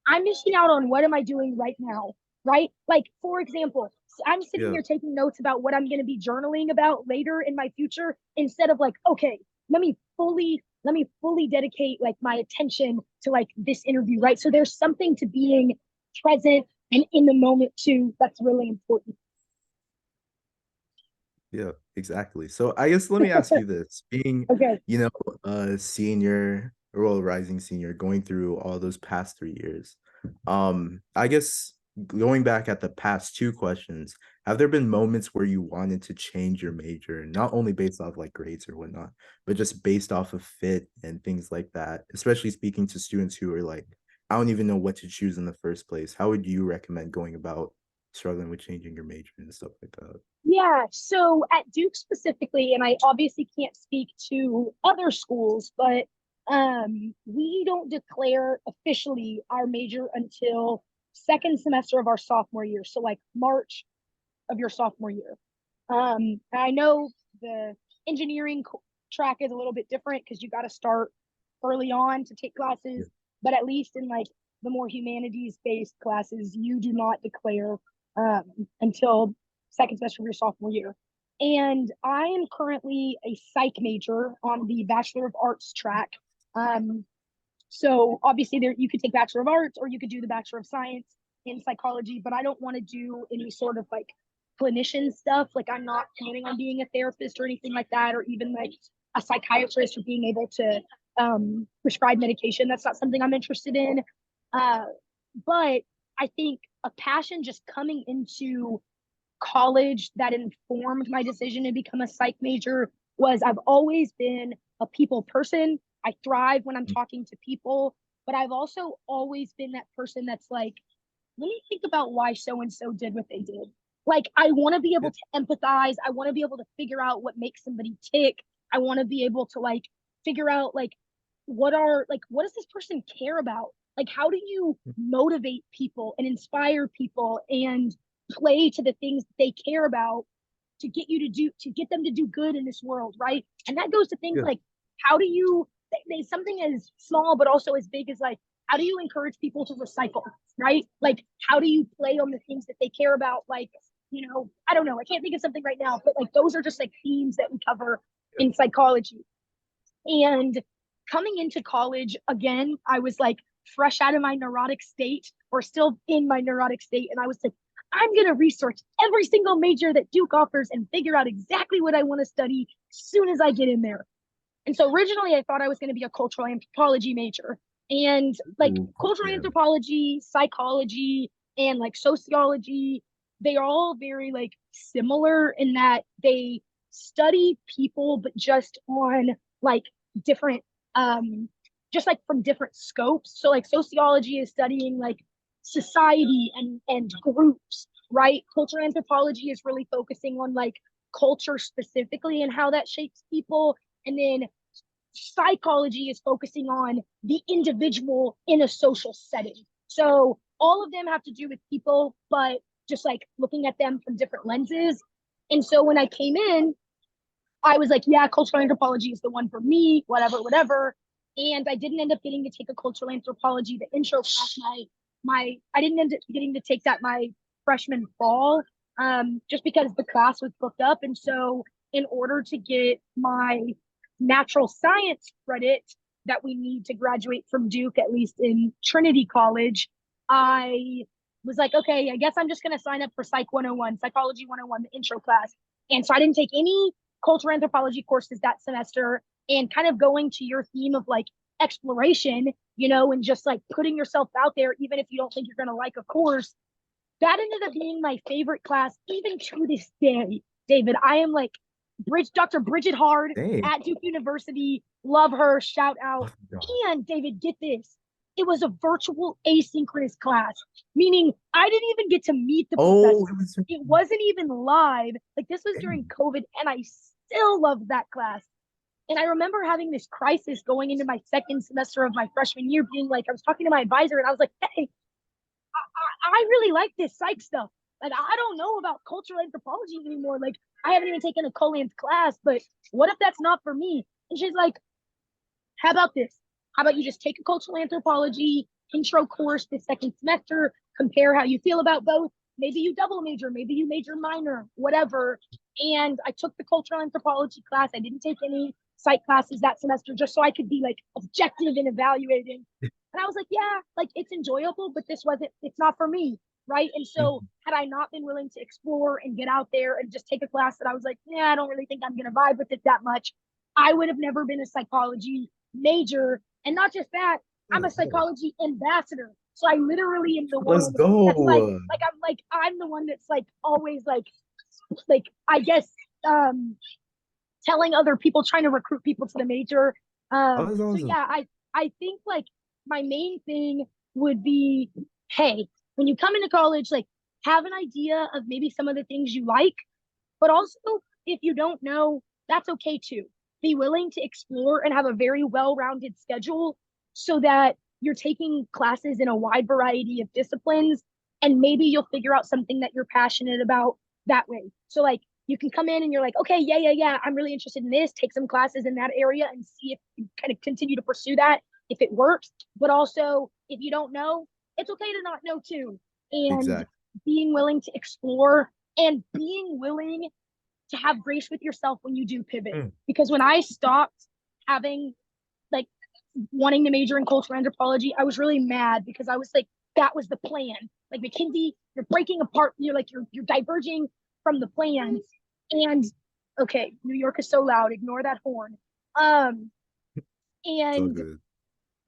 I'm missing out on what am I doing right now, right? Like, for example, I'm sitting Yeah. here taking notes about what I'm going to be journaling about later in my future instead of like, okay, let me fully dedicate like my attention to like this interview, right? So there's something to being present and in the moment too that's really important. Yeah, exactly. So I guess let me ask you this. Being, Okay. you know, a senior, or well, rising senior, going through all those past 3 years, I guess going back at the past two questions, have there been moments where you wanted to change your major, not only based off like grades or whatnot, but just based off of fit and things like that, especially speaking to students who are like, I don't even know what to choose in the first place. How would you recommend going about struggling with changing your major and stuff like that? Yeah, so at Duke specifically, and I obviously can't speak to other schools, but we don't declare officially our major until second semester of our sophomore year. So like March of your sophomore year. I know the engineering track is a little bit different because you got to start early on to take classes, but at least in like the more humanities based classes, you do not declare until second semester of your sophomore year. And I am currently a psych major on the Bachelor of Arts track. Um, so obviously there you could take Bachelor of Arts or you could do the Bachelor of Science in psychology, but I don't want to do any sort of like clinician stuff. Like I'm not planning on being a therapist or anything like that, or even like a psychiatrist or being able to prescribe medication. That's not something I'm interested in. Uh, but I think a passion just coming into college that informed my decision to become a psych major was I've always been a people person. I thrive when I'm talking to people, but I've also always been that person that's like, let me think about why so and so did what they did. Like, I want to be able to empathize. I want to be able to figure out what makes somebody tick. I want to be able to like figure out like what does this person care about? Like, how do you motivate people and inspire people and play to the things that they care about to get them to do good in this world, right? And that goes to things Yeah. like how do you they something as small but also as big as like how do you encourage people to recycle, right? Like how do you play on the things that they care about? Like, I don't know. I can't think of something right now, but like those are just like themes that we cover in psychology. And coming into college again, I was like fresh out of my neurotic state or still in my neurotic state. And I was like, I'm going to research every single major that Duke offers and figure out exactly what I want to study as soon as I get in there. And so originally I thought I was going to be a cultural anthropology major. And like Ooh, cultural yeah. anthropology, psychology, and like sociology, they are all very like similar in that they study people, but just on like different, just like from different scopes. So like sociology is studying like society and groups, right? Cultural anthropology is really focusing on like culture specifically and how that shapes people. And then psychology is focusing on the individual in a social setting. So all of them have to do with people, but just like looking at them from different lenses. And so when I came in, I was like, yeah, cultural anthropology is the one for me, whatever, whatever. And I didn't end up getting to take a cultural anthropology, the intro class. I didn't end up getting to take that my freshman fall, just because the class was booked up. And so, in order to get my natural science credit that we need to graduate from Duke, at least in Trinity College, I was like, okay, I guess I'm just going to sign up for Psych 101, Psychology 101, the intro class. And so I didn't take any cultural anthropology courses that semester, and kind of going to your theme of like exploration, and just like putting yourself out there, even if you don't think you're going to like a course. That ended up being my favorite class, even to this day. David, I am like Dr. Bridget Hard Dang. at Duke University. Love her. Shout out. Oh, God. And David, get this. It was a virtual asynchronous class, meaning I didn't even get to meet the Oh, professor. it was It wasn't even live. Like this was during dang. COVID, and I still loved that class. And I remember having this crisis going into my second semester of my freshman year, being like, I was talking to my advisor, and I was like, hey, I really like this psych stuff. Like, I don't know about cultural anthropology anymore. Like, I haven't even taken a Colan's class, but what if that's not for me? And she's like, how about this? How about you just take a cultural anthropology intro course this second semester, compare how you feel about both. Maybe you double major, maybe you major minor, whatever. And I took the cultural anthropology class. I didn't take any psych classes that semester just so I could be like objective in evaluating. And I was like, yeah, like it's enjoyable, but it's not for me. Right. And so had I not been willing to explore and get out there and just take a class that I was like, yeah, I don't really think I'm going to vibe with it that much, I would have never been a psychology major. And not just that, I'm a psychology ambassador. So I literally am the Let's one that's go. I'm the one that's like always like I guess telling other people, trying to recruit people to the major. Oh, that's So awesome. yeah, I think like my main thing would be, hey, when you come into college, like have an idea of maybe some of the things you like, but also if you don't know, that's okay too. Be willing to explore and have a very well-rounded schedule so that you're taking classes in a wide variety of disciplines, and maybe you'll figure out something that you're passionate about that way. So like you can come in and you're like, okay, yeah, I'm really interested in this, take some classes in that area and see if you kind of continue to pursue that if it works. But also, if you don't know, it's okay to not know too. And Exactly. being willing to explore and being willing to have grace with yourself when you do pivot. Mm. Because when I stopped having like wanting to major in cultural anthropology, I was really mad because I was like, that was the plan. Like McKinsey, you're breaking apart, you're diverging from the plan. And okay, New York is so loud, ignore that horn. Um It's all and good.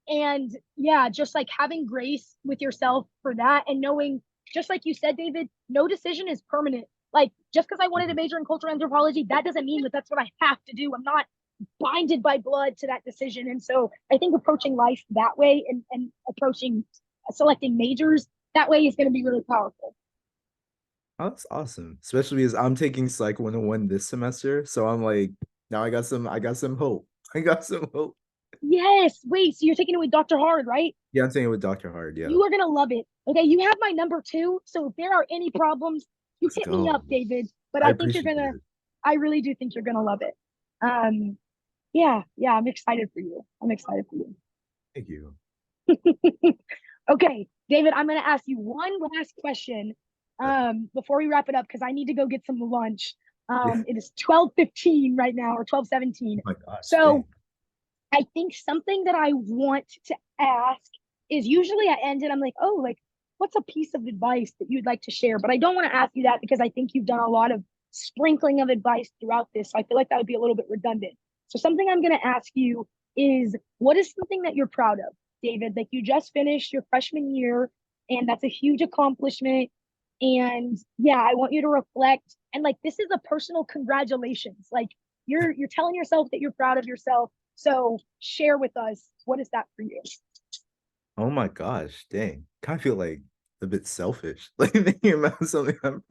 and yeah, just like having grace with yourself for that and knowing, just like you said, David, no decision is permanent. Like just because I wanted to major in cultural anthropology, that doesn't mean that that's what I have to do. I'm not binded by blood to that decision. And so I think approaching life that way and approaching selecting majors that way is going to be really powerful. Oh, that's awesome. Especially because I'm taking Psych 101 this semester. So I'm like, now I got some hope. I got some hope. Yes. Wait, so you're taking it with Dr. Hard, right? Yeah, I'm taking it with Dr. Hard. Yeah. You are going to love it. Okay. You have my number two. So if there are any problems, you Let's hit me go. up, David. But I I think appreciate it. I really do think you're going to love it. Um, yeah, I'm excited for you. I'm excited for Thank you. you. Okay, David, I'm going to ask you one last question Uh, before we wrap it up because I need to go get some lunch. yeah. It is 12:15 right now or 12:17. Oh my gosh, So dang. I think something that I want to ask is usually I end it, I'm like, oh, like, what's a piece of advice that you'd like to share? But I don't want to ask you that because I think you've done a lot of sprinkling of advice throughout this. So I feel like that would be a little bit redundant. So something I'm going to ask you is what is something that you're proud of, David? Like you just finished your freshman year, and that's a huge accomplishment. And yeah, I want you to reflect. And like this is a personal congratulations. Like you're telling yourself that you're proud of yourself, so share with us, what is that for you? Oh my gosh, dang. Kind of feel like a bit selfish. Like thinking about something I'm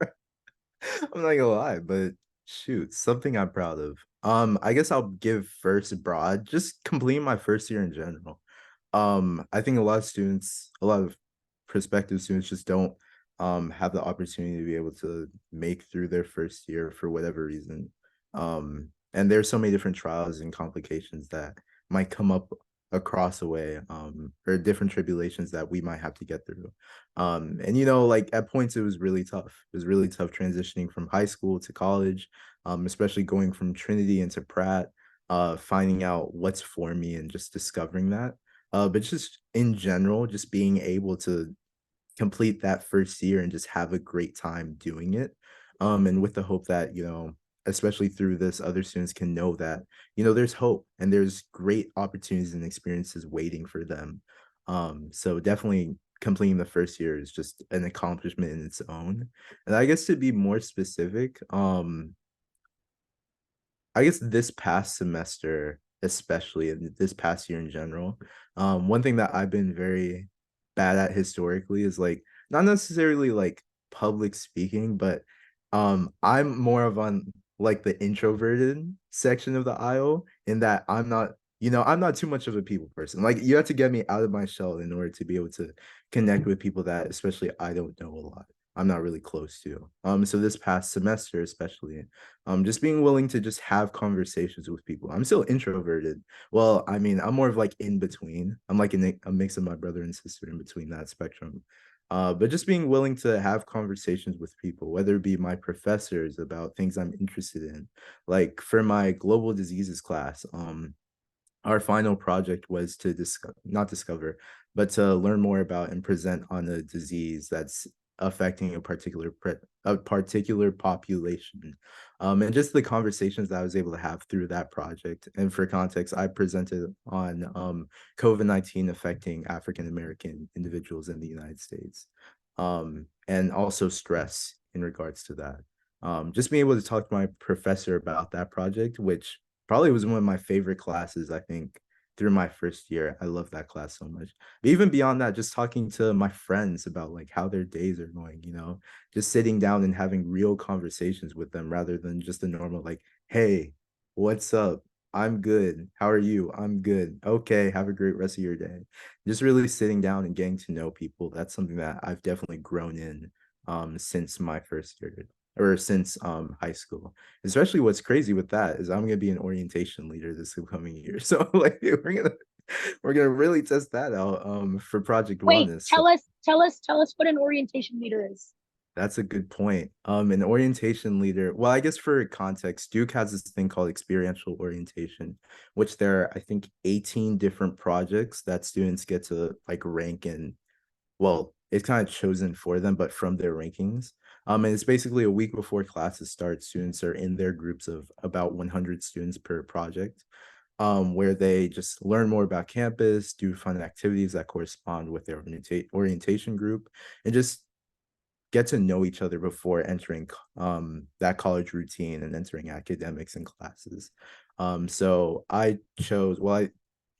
not gonna lie, but shoot, something I'm proud of. I guess I'll give first broad, just completing my first year in general. I think a lot of students, a lot of prospective students just don't have the opportunity to be able to make through their first year for whatever reason. And there's so many different trials and complications that might come up across the way, or different tribulations that we might have to get through. And like at points it was really tough. It was really tough transitioning from high school to college, especially going from Trinity into Pratt, finding out what's for me and just discovering that. But just in general, just being able to complete that first year and just have a great time doing it. And with the hope that, especially through this, other students can know that, there's hope and there's great opportunities and experiences waiting for them. So definitely completing the first year is just an accomplishment in its own. And I guess to be more specific, I guess this past semester, especially and this past year in general, one thing that I've been very bad at historically is like not necessarily like public speaking, but I'm more of on like the introverted section of the aisle in that I'm not too much of a people person. Like you have to get me out of my shell in order to be able to connect with people that especially I don't know a lot. I'm not really close to. So this past semester, especially, just being willing to just have conversations with people. I'm still introverted. Well, I mean, I'm more of like in between. I'm like a mix of my brother and sister in between that spectrum. But just being willing to have conversations with people, whether it be my professors about things I'm interested in. Like for my global diseases class, our final project was to not discover, but to learn more about and present on a disease that's affecting a particular population. And just the conversations that I was able to have through that project. And for context, I presented on COVID-19 affecting African American individuals in the United States, and also stress in regards to that. Just being able to talk to my professor about that project, which probably was one of my favorite classes, I think, through my first year. I love that class so much. But even beyond that, just talking to my friends about like how their days are going, just sitting down and having real conversations with them rather than just a normal like, hey, what's up? I'm good. How are you? I'm good. Okay, have a great rest of your day. Just really sitting down and getting to know people. That's something that I've definitely grown in since my first year or since high school. Especially what's crazy with that is I'm gonna be an orientation leader this upcoming year. So like we're gonna really test that out for Project Wait, Wellness. So tell us what an orientation leader is. that's a good point. An orientation leader, well, I guess for context, Duke has this thing called experiential orientation, which there are, I think, 18 different projects that students get to like rank in. Well, it's kind of chosen for them, but from their rankings. And it's basically a week before classes start, students are in their groups of about 100 students per project, where they just learn more about campus, do fun activities that correspond with their orientation group, and just get to know each other before entering that college routine and entering academics and classes. So I chose, well, I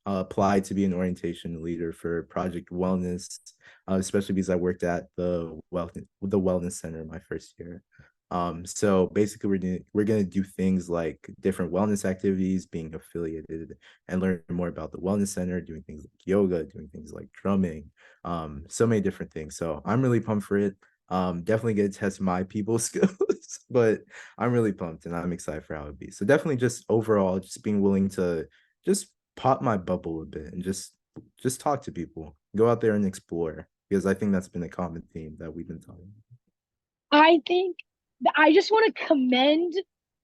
applied to be an orientation leader for Project Wellness, especially because I worked at the wellness center my first year. So basically, we're gonna do things like different wellness activities, being affiliated, and learn more about the wellness center, doing things like yoga, doing things like drumming, so many different things. So I'm really pumped for it. Definitely get to test my people skills, but I'm really pumped and I'm excited for how it be. So definitely just overall, just being willing to just pop my bubble a bit and just talk to people, go out there and explore, because I think that's been a common theme that we've been talking I think that I just want to commend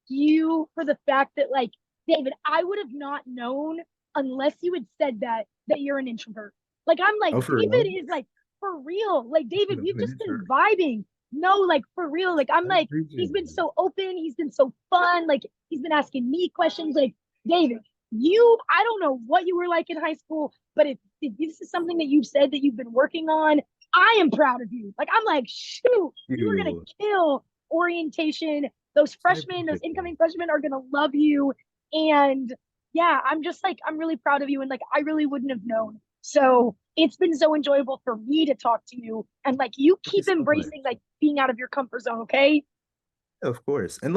you for the fact that, like, David, I would have not known unless you had said that you're an introvert. Like, I'm like, about. Oh, for David real? is like, for real. Like, David, I'm we've an just been introvert. vibing. No, like, for real. Like, I'm I like, he's appreciate been that. so open. He's been so fun. Like, he's been asking me questions. Like, David, I don't know what you were like in high school, but if this is something that you've said that you've been working on, I am proud of you. Like, I'm like, shoot, you are going You. to kill orientation. Those I freshmen, those appreciate that. incoming freshmen are going to love you. And yeah, I'm just like, I'm really proud of you. And like, I really wouldn't have known. So it's been so enjoyable for me to talk to you. And like, you Thank you keep so much. embracing like being out of your comfort zone. Okay. Of course. And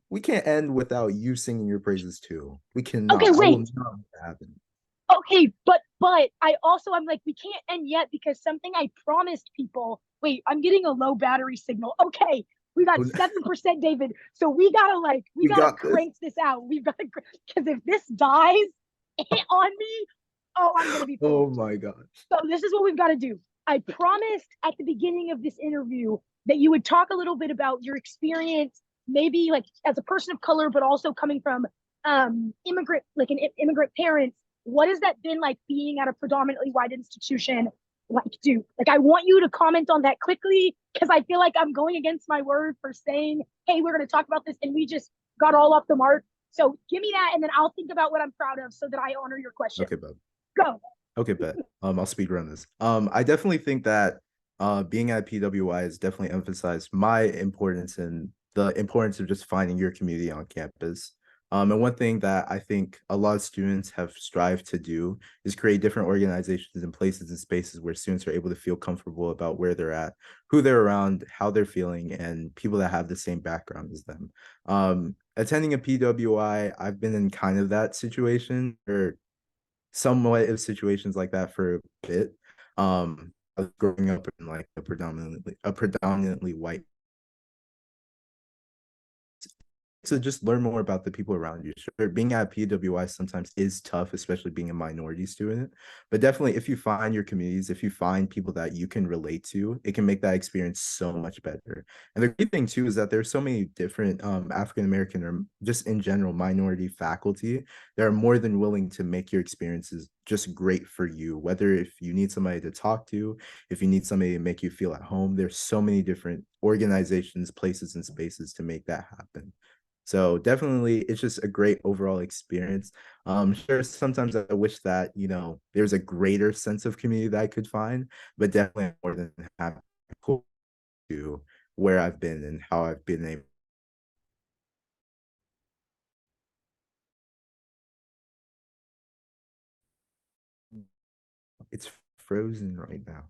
we can't end without you singing your praises too. We Okay. cannot. I will Wait. not let that happen. Okay. But I also, I'm like, we can't end yet because something I promised people. Wait, I'm getting a low battery signal. Okay. We got 7%, David. So we We gotta got this. crank this out. We've got to, because if this dies on me, oh, I'm gonna be Oh pissed. my gosh. So this is what we've got to do. I promised at the beginning of this interview that you would talk a little bit about your experience, maybe like as a person of color, but also coming from immigrant, like an immigrant parents. What has that been like being at a predominantly white institution like Duke? Like, I want you to comment on that quickly because I feel like I'm going against my word for saying, hey, we're going to talk about this, and we just got all off the mark. So give me that, and then I'll think about what I'm proud of so that I honor your question. Okay, bud. Go. Okay, bet. I'll speed run this. I definitely think that being at PWI has definitely emphasized my importance and the importance of just finding your community on campus. And one thing that I think a lot of students have strived to do is create different organizations and places and spaces where students are able to feel comfortable about where they're at, who they're around, how they're feeling, and people that have the same background as them. Attending a PWI, I've been in kind of that situation, or somewhat of situations like that for a bit. growing up in like a predominantly white, to just learn more about the people around you. Sure, being at PWI sometimes is tough, especially being a minority student. But definitely, if you find your communities, if you find people that you can relate to, it can make that experience so much better. And the great thing too is that there's so many different African American or just in general minority faculty that are more than willing to make your experiences just great for you. Whether if you need somebody to talk to, if you need somebody to make you feel at home, there's so many different organizations, places, and spaces to make that happen. So definitely, it's just a great overall experience. Sure, sometimes I wish that there's a greater sense of community that I could find, but definitely more than happy to where I've been and how I've been able. It's frozen right now,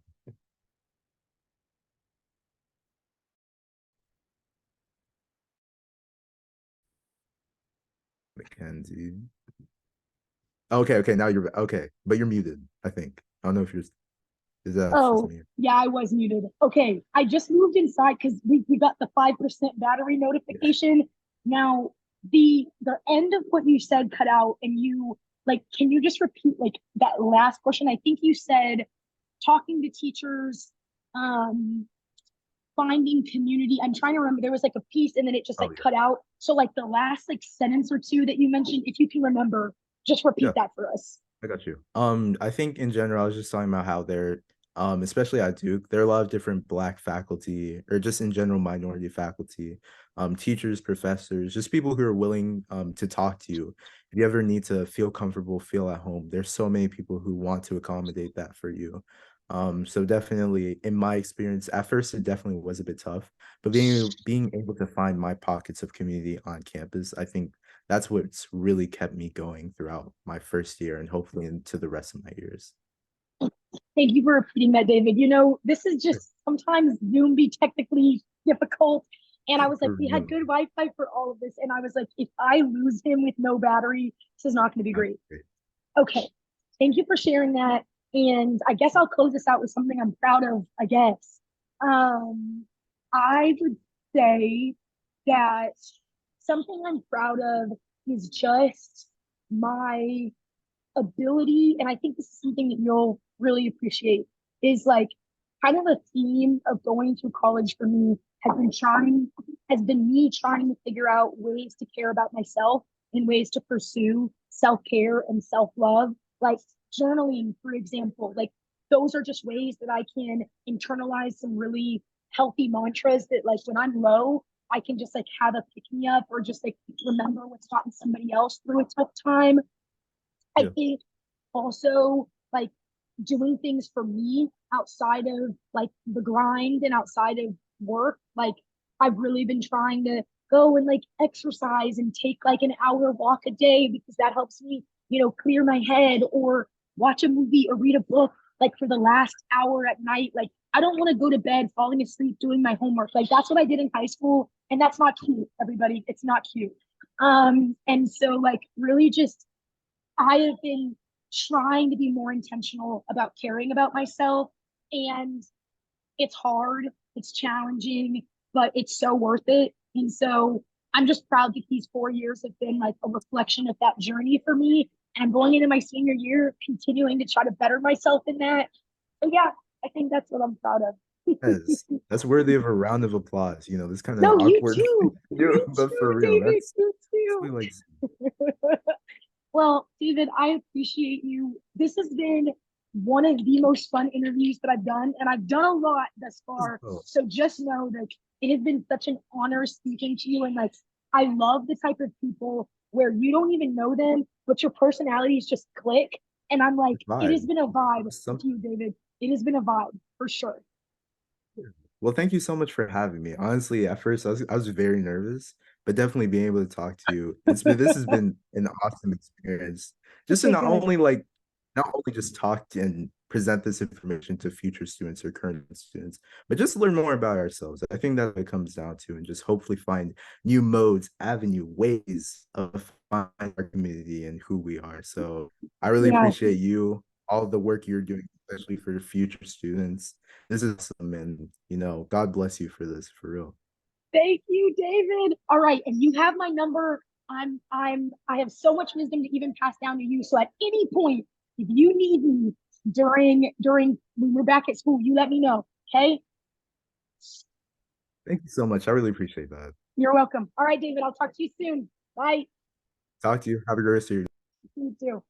Mackenzie. Okay, okay, now you're okay, but you're muted. I think I don't know if you're. Is that just Oh, me? yeah, I was muted. Okay, I just moved inside because we got the 5% battery Yeah. notification. Now, the end of what you said cut out, and you like, can you just repeat like that last portion? I think you said talking to teachers, um, finding community. I'm trying to remember. There was like a piece, and then it just like Oh yeah. cut out. So like the last like sentence or two that you mentioned, if you can remember, just Yeah. repeat that for us. I got you. I think in general, I was just talking about how especially at Duke, there are a lot of different Black faculty, or just in general minority faculty, teachers, professors, just people who are willing to talk to you. If you ever need to feel comfortable, feel at home, there's so many people who want to accommodate that for you. So definitely, in my experience, at first it definitely was a bit tough, but being able to find my pockets of community on campus, I think that's what's really kept me going throughout my first year and hopefully into the rest of my years. Thank you for repeating that, David. You know, this is just sometimes Zoom be technically difficult. And I was like, For we had real. good Wi-Fi for all of this. And I was like, if I lose him with no battery, this is not going to be great. Okay. Thank you for sharing that. And I guess I'll close this out with something I'm proud of, I guess. Um, I would say that something I'm proud of is just my ability, and I think this is something that you'll really appreciate, is like kind of a theme of going to college for me has been me trying to figure out ways to care about myself and ways to pursue self-care and self-love. Like journaling, for example, like those are just ways that I can internalize some really healthy mantras that like when I'm low, I can just like have a pick me up or just like remember what's gotten somebody else through a tough time. I Yeah. think also like doing things for me outside of like the grind and outside of work. Like I've really been trying to go and like exercise and take like an hour walk a day because that helps me, clear my head or watch a movie or read a book like for the last hour at night. Like I don't want to go to bed falling asleep doing my homework. Like that's what I did in high school. And that's not cute, everybody. It's not cute. And so like really just I have been trying to be more intentional about caring about myself. And it's hard, it's challenging, but it's so worth it. And so I'm just proud that these 4 years have been like a reflection of that journey for me. And I'm going into my senior year, continuing to try to better myself in that. But yeah, I think that's what I'm proud of. That's worthy of a round of applause. This kind of No, you awkward, too. You but for too, real, David. that's You really like too. Well, David, I appreciate you. This has been one of the most fun interviews that I've done, and I've done a lot thus far. oh, So just know that it has been such an honor speaking to you. And like, I love the type of people where you don't even know them, but your personalities just click. And I'm like, it has vibe. been a vibe with Something. you, David. It has been a vibe for sure. Well, thank you so much for having me. Honestly, at first I was very nervous, but definitely being able to talk to you, this has been an awesome experience. Just to Okay, good. not only just talk and present this information to future students or current students, but just learn more about ourselves. I think that it comes down to, and just hopefully find new modes, ways of finding our community and who we are. So I really Yeah. appreciate you, all the work you're doing especially for future students. This is awesome, and God bless you for this, for real. Thank you, David. All right, and you have my number. I have so much wisdom to even pass down to you. So at any point, if you need me during when we're back at school, you let me know. Okay? Thank you so much. I really appreciate that. You're welcome. All right, David, I'll talk to you soon. Bye. Talk to you. Have a great rest of your day. You too.